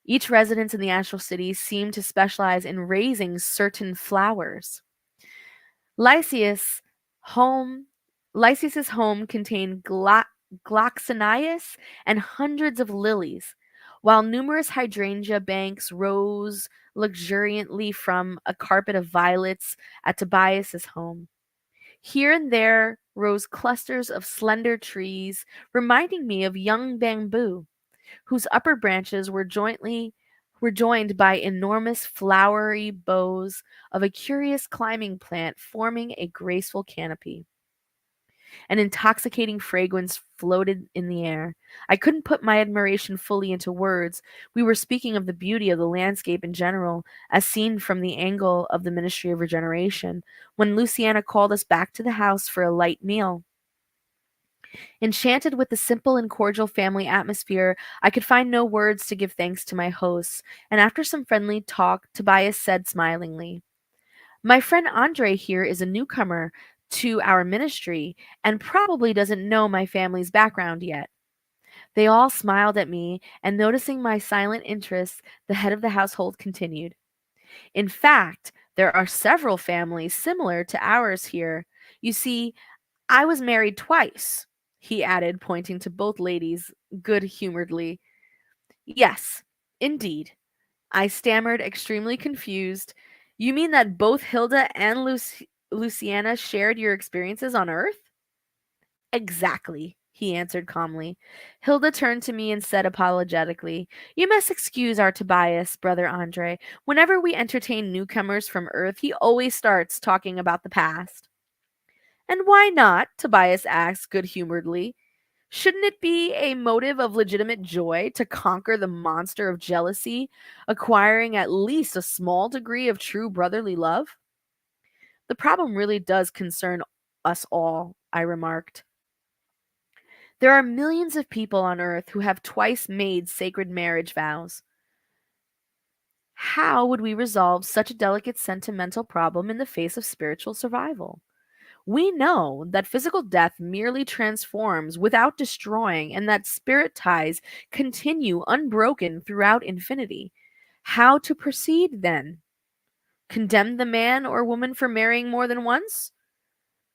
Each residence in the astral city seemed to specialize in raising certain flowers. Lysias' home, Lysias's home contained gloxinias and hundreds of lilies, while numerous hydrangea banks rose luxuriantly from a carpet of violets at Tobias's home. Here and there rose clusters of slender trees, reminding me of young bamboo, whose upper branches were joined by enormous flowery boughs of a curious climbing plant forming a graceful canopy. An intoxicating fragrance floated in the air. I couldn't put my admiration fully into words. We were speaking of the beauty of the landscape in general, as seen from the angle of the Ministry of Regeneration, when Luciana called us back to the house for a light meal. Enchanted with the simple and cordial family atmosphere, I could find no words to give thanks to my hosts, and after some friendly talk, Tobias said smilingly, "My friend Andre here is a newcomer to our ministry and probably doesn't know my family's background yet." They all smiled at me, and noticing my silent interest, the head of the household continued, "In fact, there are several families similar to ours here. You see, I was married twice," he added, pointing to both ladies good humoredly. "Yes, indeed," I stammered, extremely confused. "You mean that both Hilda and Luciana shared your experiences on Earth?" "Exactly," he answered calmly. Hilda turned to me and said apologetically, "You must excuse our Tobias, brother Andre. Whenever we entertain newcomers from Earth, he always starts talking about the past." "And why not?" Tobias asked good humoredly. "Shouldn't it be a motive of legitimate joy to conquer the monster of jealousy, acquiring at least a small degree of true brotherly love?" "The problem really does concern us all," I remarked. "There are millions of people on Earth who have twice made sacred marriage vows. How would we resolve such a delicate sentimental problem in the face of spiritual survival? We know that physical death merely transforms without destroying, and that spirit ties continue unbroken throughout infinity. How to proceed then? Condemn the man or woman for marrying more than once?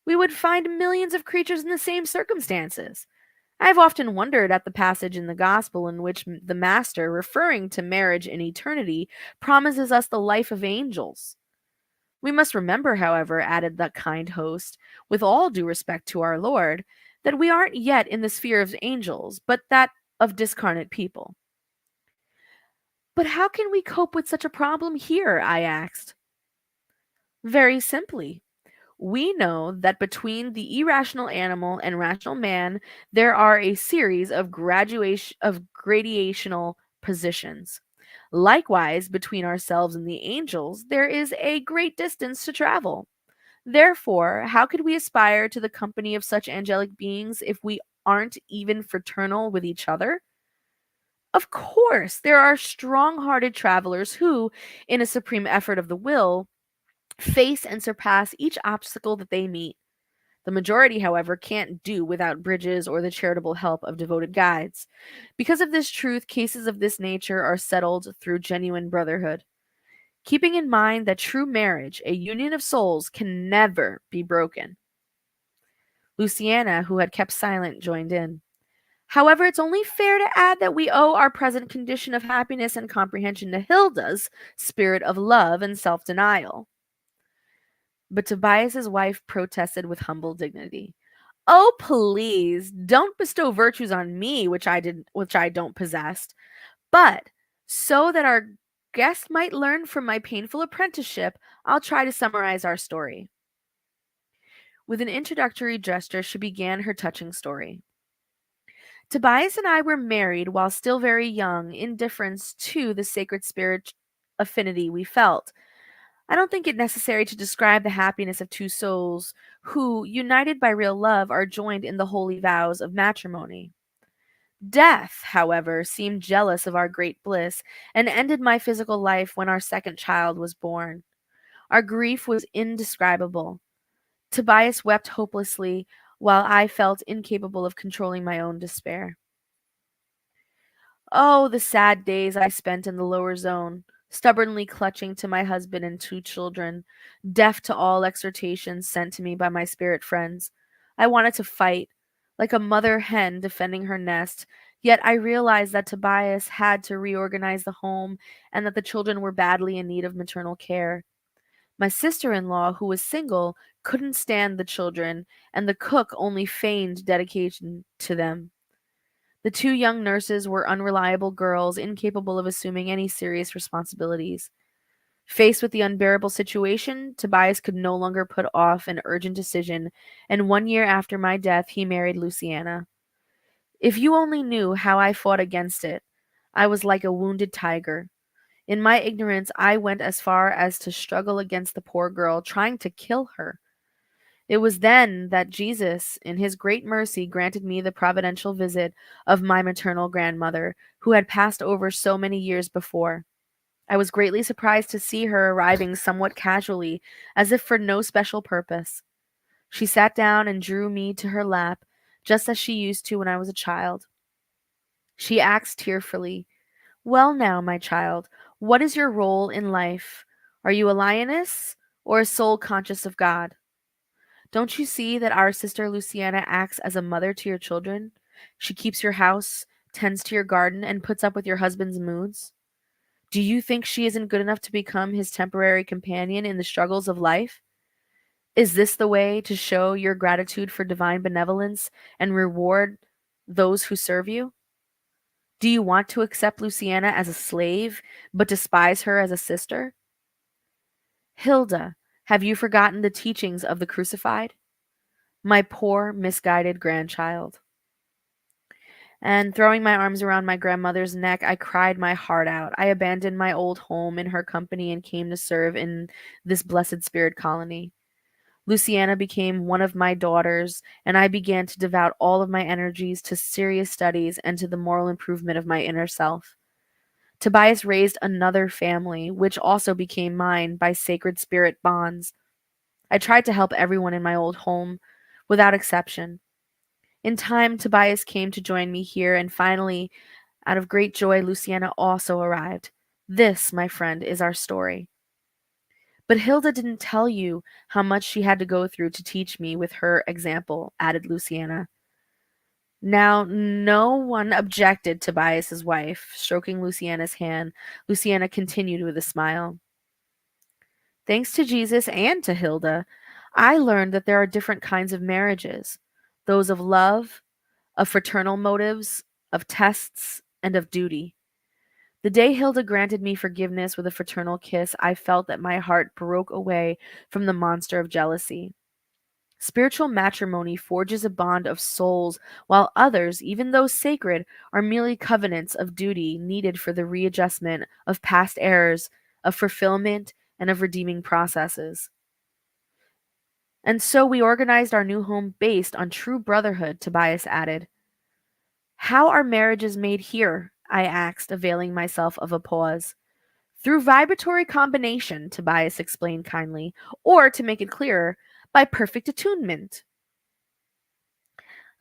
We would find millions of creatures in the same circumstances. I have often wondered at the passage in the Gospel in which the Master, referring to marriage in eternity, promises us the life of angels. We must remember, however," added the kind host, "with all due respect to our Lord, that we aren't yet in the sphere of angels, but that of discarnate people." "But how can we cope with such a problem here?" I asked. "Very simply. We know that between the irrational animal and rational man, there are a series of gradational positions. Likewise, between ourselves and the angels, there is a great distance to travel. Therefore, how could we aspire to the company of such angelic beings if we aren't even fraternal with each other? Of course, there are strong hearted travelers who, in a supreme effort of the will, face and surpass each obstacle that they meet. The majority, however, can't do without bridges or the charitable help of devoted guides. Because of this truth, cases of this nature are settled through genuine brotherhood. Keeping in mind that true marriage, a union of souls, can never be broken. Luciana, who had kept silent, joined in. However, it's only fair to add that we owe our present condition of happiness and comprehension to Hilda's spirit of love and self denial. But Tobias's wife protested with humble dignity. Oh, please, don't bestow virtues on me which I don't possess. But so that our guest might learn from my painful apprenticeship, I'll try to summarize our story. With an introductory gesture, she began her touching story. Tobias and I were married while still very young, in deference to the sacred spirit affinity we felt. I don't think it necessary to describe the happiness of two souls who, united by real love, are joined in the holy vows of matrimony. Death, however, seemed jealous of our great bliss and ended my physical life when our second child was born. Our grief was indescribable. Tobias wept hopelessly, while I felt incapable of controlling my own despair. Oh, the sad days I spent in the lower zone, stubbornly clutching to my husband and two children, deaf to all exhortations sent to me by my spirit friends. I wanted to fight, like a mother hen defending her nest, yet I realized that Tobias had to reorganize the home and that the children were badly in need of maternal care. My sister in law, who was single, couldn't stand the children, and the cook only feigned dedication to them. The two young nurses were unreliable girls, incapable of assuming any serious responsibilities. Faced with the unbearable situation, Tobias could no longer put off an urgent decision, and 1 year after my death, he married Luciana. If you only knew how I fought against it. I was like a wounded tiger. In my ignorance, I went as far as to struggle against the poor girl, trying to kill her. It was then that Jesus, in his great mercy, granted me the providential visit of my maternal grandmother, who had passed over so many years before. I was greatly surprised to see her arriving somewhat casually, as if for no special purpose. She sat down and drew me to her lap, just as she used to when I was a child. She asked tearfully, "Well, now, my child, what is your role in life? Are you a lioness or a soul conscious of God? Don't you see that our sister Luciana acts as a mother to your children? She keeps your house, tends to your garden, and puts up with your husband's moods. Do you think she isn't good enough to become his temporary companion in the struggles of life? Is this the way to show your gratitude for divine benevolence and reward those who serve you? Do you want to accept Luciana as a slave, but despise her as a sister? Hilda, have you forgotten the teachings of the crucified? My poor, misguided grandchild." And throwing my arms around my grandmother's neck, I cried my heart out. I abandoned my old home in her company and came to serve in this blessed spirit colony. Luciana became one of my daughters, and I began to devote all of my energies to serious studies and to the moral improvement of my inner self. Tobias raised another family, which also became mine by sacred spirit bonds. I tried to help everyone in my old home, without exception. In time, Tobias came to join me here, and finally, out of great joy, Luciana also arrived. This, my friend, is our story. But Hilda didn't tell you how much she had to go through to teach me with her example, added Luciana. Now, no one objected, Tobias's wife, stroking Luciana's hand. Luciana continued with a smile. Thanks to Jesus and to Hilda, I learned that there are different kinds of marriages, those of love, of fraternal motives, of tests, and of duty. The day Hilda granted me forgiveness with a fraternal kiss, I felt that my heart broke away from the monster of jealousy. Spiritual matrimony forges a bond of souls, while others, even though sacred, are merely covenants of duty needed for the readjustment of past errors, of fulfillment, and of redeeming processes. And so we organized our new home based on true brotherhood, Tobias added. How are marriages made here? I asked, availing myself of a pause. Through vibratory combination, Tobias explained kindly, or to make it clearer, by perfect attunement.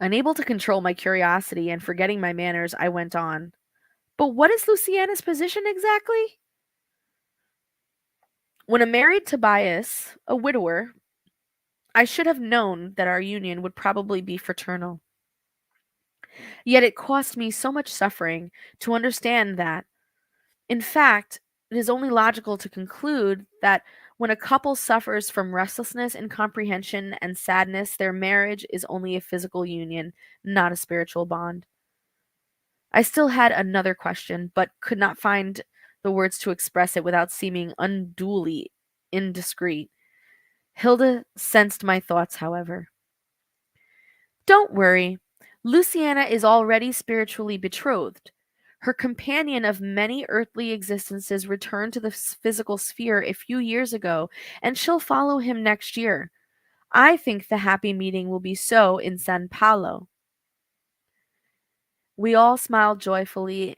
Unable to control my curiosity and forgetting my manners, I went on. But what is Luciana's position exactly? When a married Tobias, a widower, I should have known that our union would probably be fraternal. Yet it cost me so much suffering to understand that, in fact, it is only logical to conclude that when a couple suffers from restlessness, incomprehension, and sadness, their marriage is only a physical union, not a spiritual bond. I still had another question, but could not find the words to express it without seeming unduly indiscreet. Hilda sensed my thoughts, however. Don't worry. Luciana is already spiritually betrothed. Her companion of many earthly existences returned to the physical sphere a few years ago, and she'll follow him next year. I think the happy meeting will be so in San Paulo. We all smiled joyfully.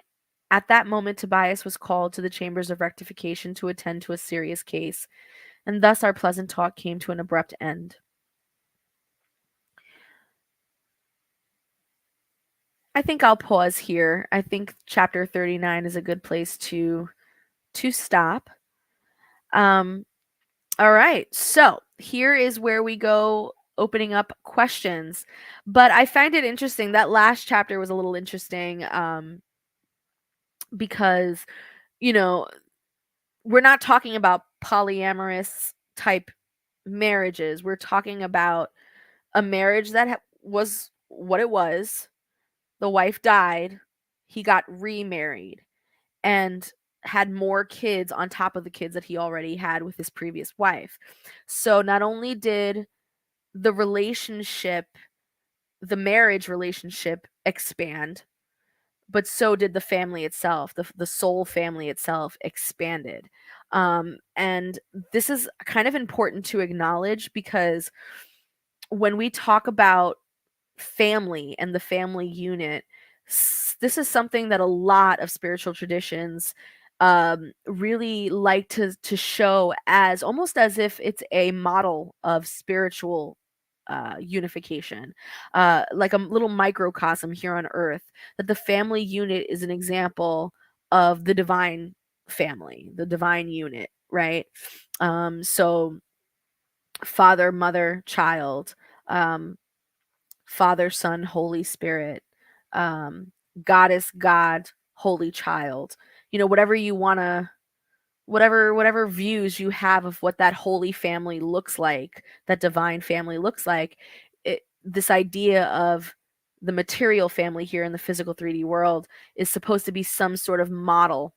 At that moment, Tobias was called to the chambers of rectification to attend to a serious case, and thus our pleasant talk came to an abrupt end. I think I'll pause here. I think chapter 39 is a good place to stop. Um all right. So, here is where we go opening up questions. But I find it interesting that last chapter was a little interesting because you know, we're not talking about polyamorous type marriages. We're talking about a marriage that was what it was. The wife died, he got remarried and had more kids on top of the kids that he already had with his previous wife. So not only did the relationship, the marriage relationship expand, but so did the family itself. The soul family itself expanded. And this is kind of important to acknowledge because when we talk about family and the family unit, this is something that a lot of spiritual traditions really like to show as almost as if it's a model of spiritual unification, like a little microcosm here on earth, that the family unit is an example of the divine family, the divine unit, right? So father, mother, child, um, Father, Son, Holy Spirit, um, Goddess, God, Holy Child. You know, whatever you want to, whatever views you have of what that holy family looks like, that divine family looks like, this idea of the material family here in the physical 3D world is supposed to be some sort of model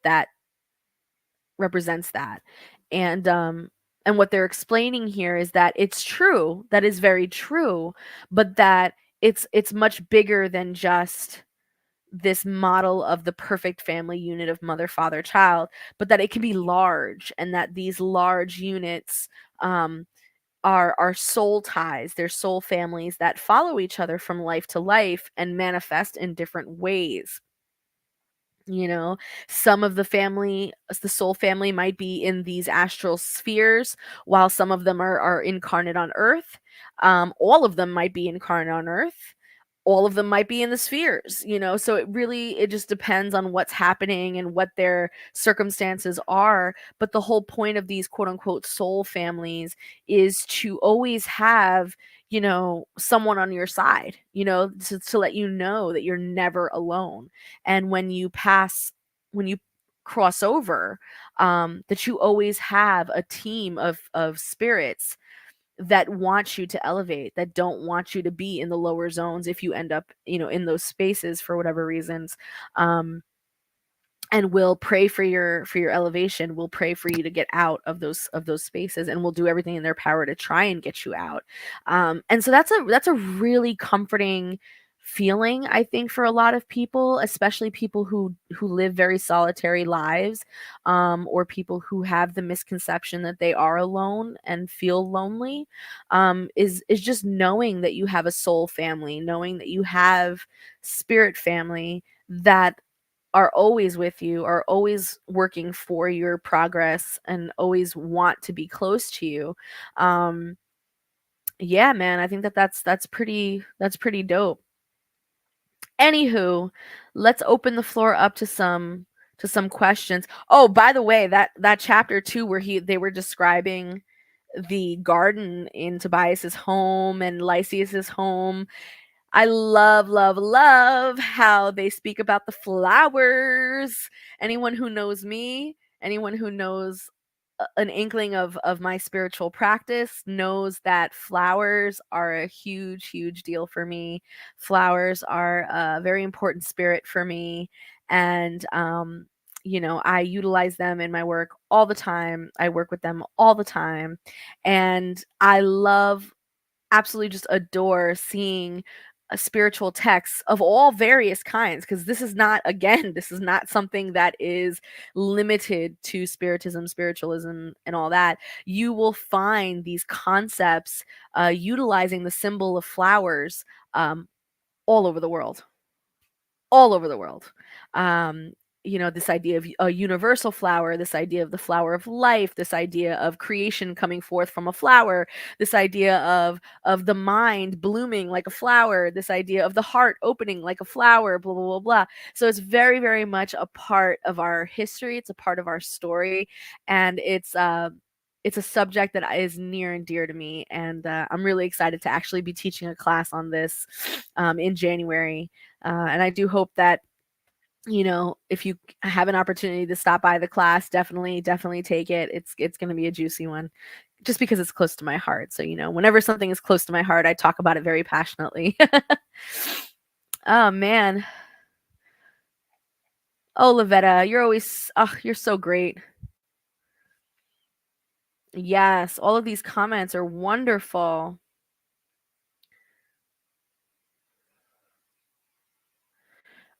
that represents that. And what they're explaining here is that it's true, that is very true, but that it's much bigger than just this model of the perfect family unit of mother, father, child, but that it can be large, and that these large units are soul ties. They're soul families that follow each other from life to life and manifest in different ways. You know, some of the family, the soul family might be in these astral spheres, while some of them are incarnate on Earth. All of them might be incarnate on Earth. All of them might be in the spheres, you know. So it just depends on what's happening and what their circumstances are. But the whole point of these quote unquote soul families is to always have, you know, someone on your side, you know, to let you know that you're never alone. And when you cross over, that you always have a team of spirits that want you to elevate, that don't want you to be in the lower zones if you end up, you know, in those spaces for whatever reasons. um and we'll pray for your elevation. We'll pray for you to get out of those spaces, and we'll do everything in their power to try and get you out. And so that's a really comforting feeling, I think, for a lot of people, especially people who live very solitary lives, or people who have the misconception that they are alone and feel lonely. Is just knowing that you have a soul family, knowing that you have spirit family that are always with you, are always working for your progress, and always want to be close to you. Um, yeah, man, I think that that's pretty dope. Anywho, let's open the floor up to some questions. Oh, by the way, that chapter 2 where they were describing the garden in Tobias's home and Lysias's home, I love, love, love how they speak about the flowers. Anyone who knows me, anyone who knows an inkling of my spiritual practice knows that flowers are a huge, huge deal for me. Flowers are a very important spirit for me. And, I utilize them in my work all the time. I work with them all the time. And I love, absolutely just adore seeing spiritual texts of all various kinds, because this is not, again, this is not something that is limited to spiritism, spiritualism, and all that. You will find these concepts utilizing the symbol of flowers, um, all over the world, all over the world. Um, this idea of a universal flower, this idea of the flower of life, this idea of creation coming forth from a flower, this idea of the mind blooming like a flower, this idea of the heart opening like a flower, blah blah blah blah. So it's very, very much a part of our history. It's a part of our story, and it's a subject that is near and dear to me, and I'm really excited to actually be teaching a class on this in January. And I do hope that, if you have an opportunity to stop by the class, definitely, definitely take it. It's going to be a juicy one, just because it's close to my heart. So, whenever something is close to my heart, I talk about it very passionately. Oh man. Oh, Lavetta, you're so great. Yes, all of these comments are wonderful.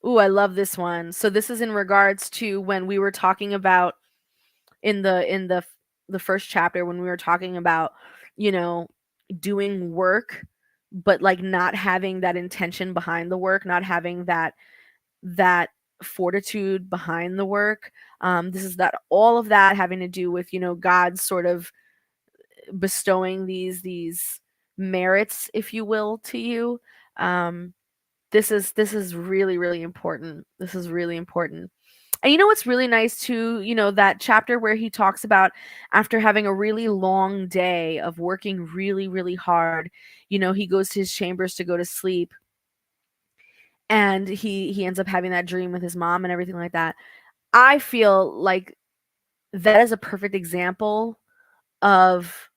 Ooh, I love this one. So this is in regards to when we were talking about in the first chapter, when we were talking about, you know, doing work, but like not having that intention behind the work, not having that fortitude behind the work. This is that all of that having to do with, God sort of bestowing these merits, if you will, to you. Um, this is really, really important. This is really important. And you know what's really nice too, that chapter where he talks about after having a really long day of working really, really hard, he goes to his chambers to go to sleep, and he ends up having that dream with his mom and everything like that. I feel like that is a perfect example of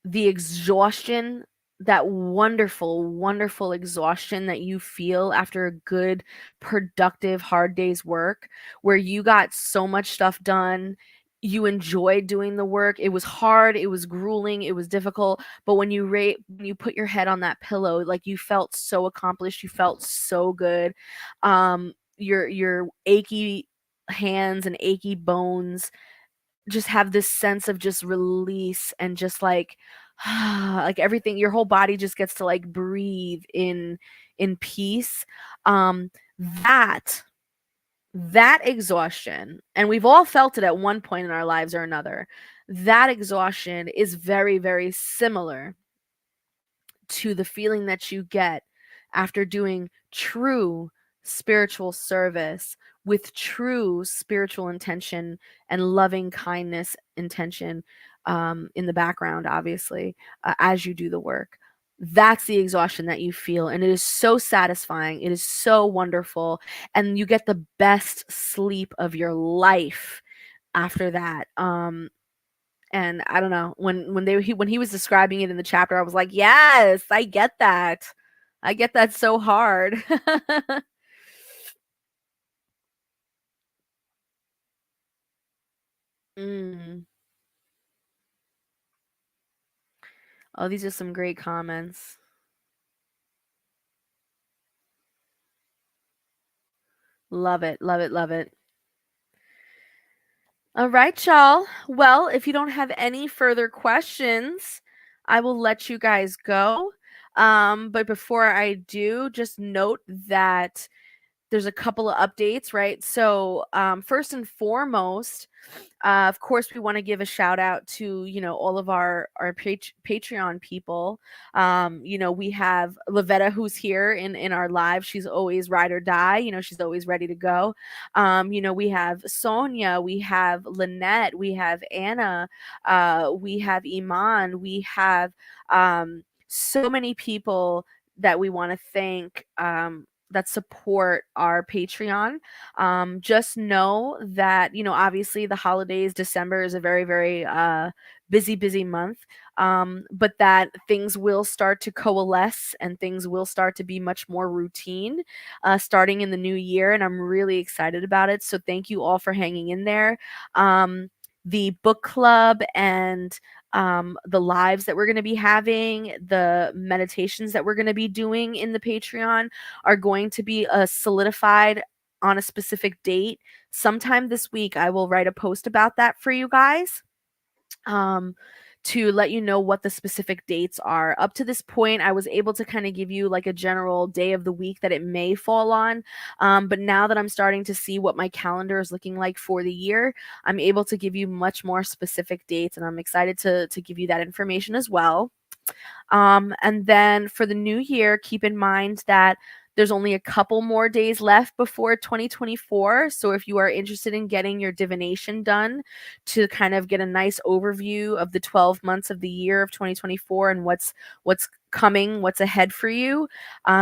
the exhaustion, that wonderful, wonderful exhaustion that you feel after a good, productive, hard day's work, where you got so much stuff done. You enjoyed doing the work. It was hard, it was grueling, it was difficult, but when you put your head on that pillow, like, you felt so accomplished, you felt so good. Your achy hands and achy bones just have this sense of just release, and just like like everything, your whole body just gets to like breathe in peace. um that that exhaustion, and we've all felt it at one point in our lives or another, that exhaustion is very, very similar to the feeling that you get after doing true spiritual service with true spiritual intention and loving kindness intention, in the background, obviously, as you do the work. That's the exhaustion that you feel. And it is so satisfying. It is so wonderful. And you get the best sleep of your life after that. And I don't know, when he was describing it in the chapter, I was like, yes, I get that. I get that so hard. Mm. Oh, these are some great comments. Love it, love it, love it. All right, y'all. Well, if you don't have any further questions, I will let you guys go. But before I do, just note that there's a couple of updates, right? So, first and foremost, of course, we want to give a shout out to all of our Patreon people. We have Lavetta who's here in our live. She's always ride or die. She's always ready to go. We have Sonia, we have Lynette, we have Anna, we have Iman, we have so many people that we want to thank. That support our Patreon. Just know that, obviously the holidays, December is a very, very busy month, but that things will start to coalesce and things will start to be much more routine starting in the new year. And I'm really excited about it. So thank you all for hanging in there. The book club and the lives that we're going to be having, the meditations that we're going to be doing in the Patreon are going to be solidified on a specific date. Sometime this week, I will write a post about that for you guys. To let you know what the specific dates are. Up to this point, I was able to kind of give you like a general day of the week that it may fall on. But now that I'm starting to see what my calendar is looking like for the year, I'm able to give you much more specific dates, and I'm excited to give you that information as well. And then for the new year, keep in mind that there's only a couple more days left before 2024. So if you are interested in getting your divination done to kind of get a nice overview of the 12 months of the year of 2024 and what's coming, what's ahead for you,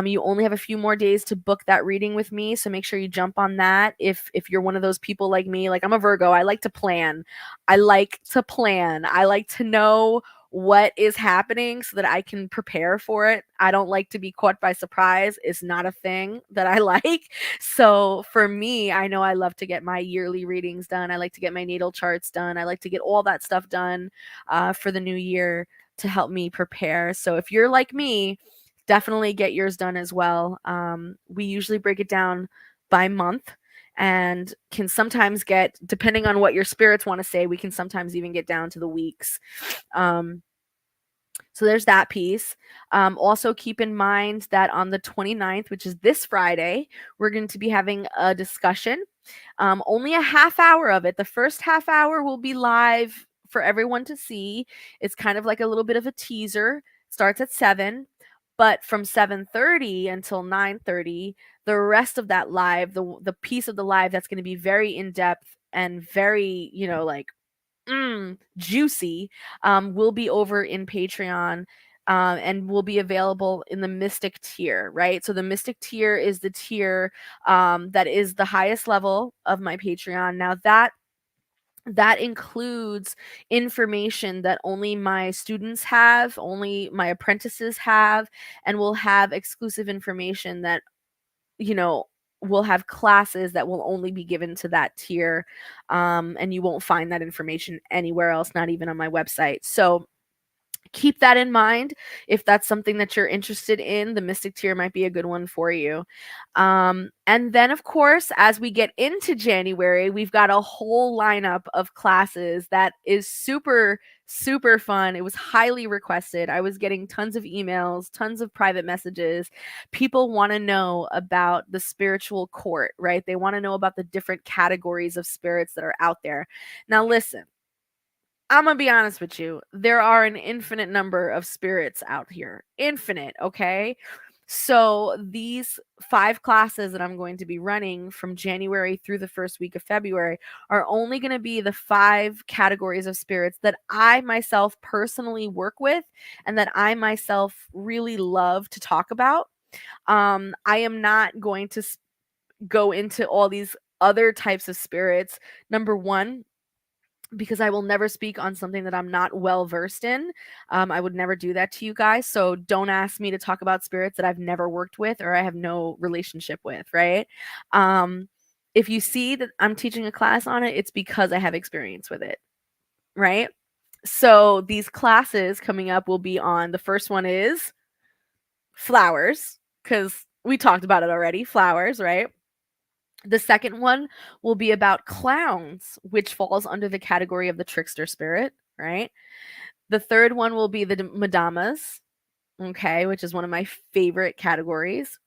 you only have a few more days to book that reading with me. So make sure you jump on that. If you're one of those people like me, like I'm a Virgo, I like to plan. I like to know what is happening so that I can prepare for it. I don't like to be caught by surprise. It's not a thing that I like. So for me, I know I love to get my yearly readings done. I like to get my natal charts done. I like to get all that stuff done for the new year to help me prepare. So if you're like me, definitely get yours done as well. We usually break it down by month and can sometimes get, depending on what your spirits want to say, we can sometimes even get down to the weeks. So there's that piece. Also, keep in mind that on the 29th, which is this Friday, we're going to be having a discussion. Only a half hour of it. The first half hour will be live for everyone to see. It's kind of like a little bit of a teaser. Starts at 7, but from 7:30 until 9:30, the rest of that live, the piece of the live that's going to be very in depth and very, like juicy, will be over in Patreon. And will be available in the Mystic tier, right? So the Mystic tier is the tier that is the highest level of my Patreon. Now that includes information that only my students have, only my apprentices have, and will have exclusive information that you know, will have classes that will only be given to that tier. And you won't find that information anywhere else, not even on my website. So keep that in mind. If that's something that you're interested in, the Mystic tier might be a good one for you. And then, of course, as we get into January, we've got a whole lineup of classes that is super, super fun. It was highly requested. I was getting tons of emails, tons of private messages. People want to know about the spiritual court, right? They want to know about the different categories of spirits that are out there. Now, listen, I'm gonna be honest with you. There are an infinite number of spirits out here. Infinite, okay? So these 5 classes that I'm going to be running from January through the first week of February are only going to be the 5 categories of spirits that I myself personally work with and that I myself really love to talk about. I am not going to go into all these other types of spirits. Number 1, because I will never speak on something that I'm not well versed in. I would never do that to you guys. So don't ask me to talk about spirits that I've never worked with or I have no relationship with, right? If you see that I'm teaching a class on it, it's because I have experience with it. right? So these classes coming up will be on, the first one is flowers, because we talked about it already, flowers, right? The second one will be about clowns, which falls under the category of the trickster spirit, right? The third one will be the Madamas, okay, which is one of my favorite categories.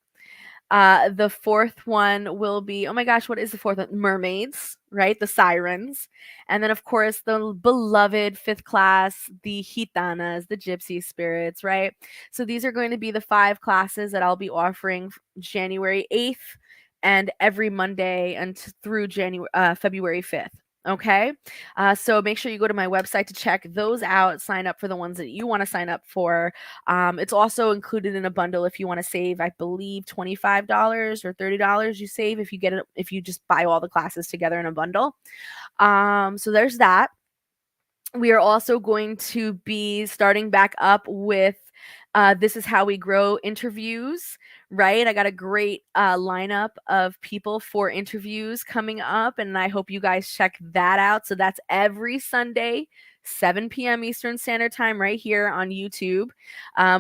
The fourth one will be, oh my gosh, what is the fourth one? Mermaids, right? The sirens. And then, of course, the beloved fifth class, the gitanas, the gypsy spirits, right? So these are going to be the 5 classes that I'll be offering January 8th and every Monday and through February 5th. Okay. So make sure you go to my website to check those out, sign up for the ones that you want to sign up for. It's also included in a bundle if you want to save, I believe, $25 or $30 you save if you get it, if you just buy all the classes together in a bundle. So there's that. We are also going to be starting back up with This Is How We Grow interviews, right? I got a great lineup of people for interviews coming up, and I hope you guys check that out. So that's every Sunday, 7 p.m. Eastern Standard Time, right here on YouTube.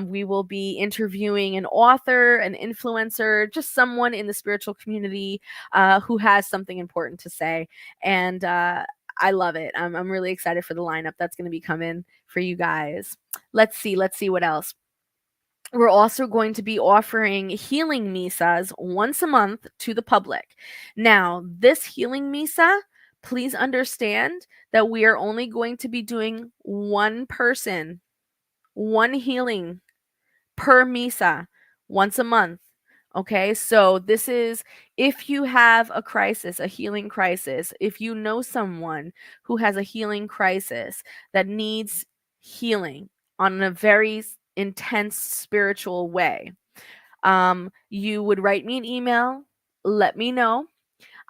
We will be interviewing an author, an influencer, just someone in the spiritual community who has something important to say. And I love it. I'm really excited for the lineup that's going to be coming for you guys. Let's see what else. We're also going to be offering healing misas once a month to the public. Now, this healing misa, please understand that we are only going to be doing one person, one healing per misa once a month. Okay, so this is if you have a crisis, a healing crisis, if you know someone who has a healing crisis that needs healing on a very intense spiritual way, you would write me an email, let me know.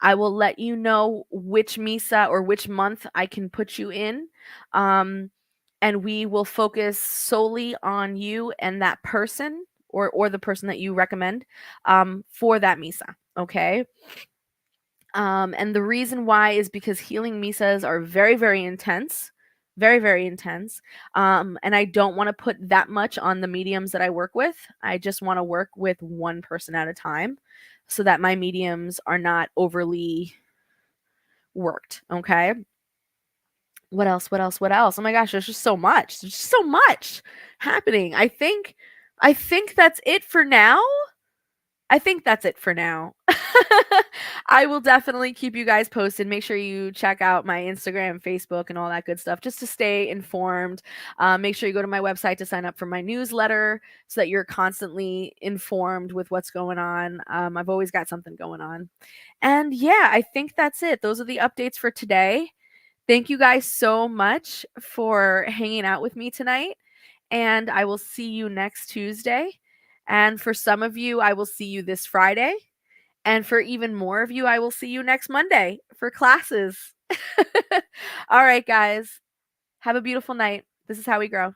I will let you know which misa or which month I can put you in. And we will focus solely on you and that person or the person that you recommend for that misa. Okay. And the reason why is because healing misas are very, very intense. Very, very intense. And I don't want to put that much on the mediums that I work with. I just want to work with one person at a time so that my mediums are not overly worked. Okay. What else? Oh my gosh, there's just so much. There's just so much happening. I think that's it for now. I think that's it for now. I will definitely keep you guys posted. Make sure you check out my Instagram, Facebook, and all that good stuff just to stay informed. Make sure you go to my website to sign up for my newsletter so that you're constantly informed with what's going on. I've always got something going on. And yeah, I think that's it. Those are the updates for today. Thank you guys so much for hanging out with me tonight. And I will see you next Tuesday. And for some of you, I will see you this Friday. And for even more of you, I will see you next Monday for classes. All right, guys. Have a beautiful night. This is how we grow.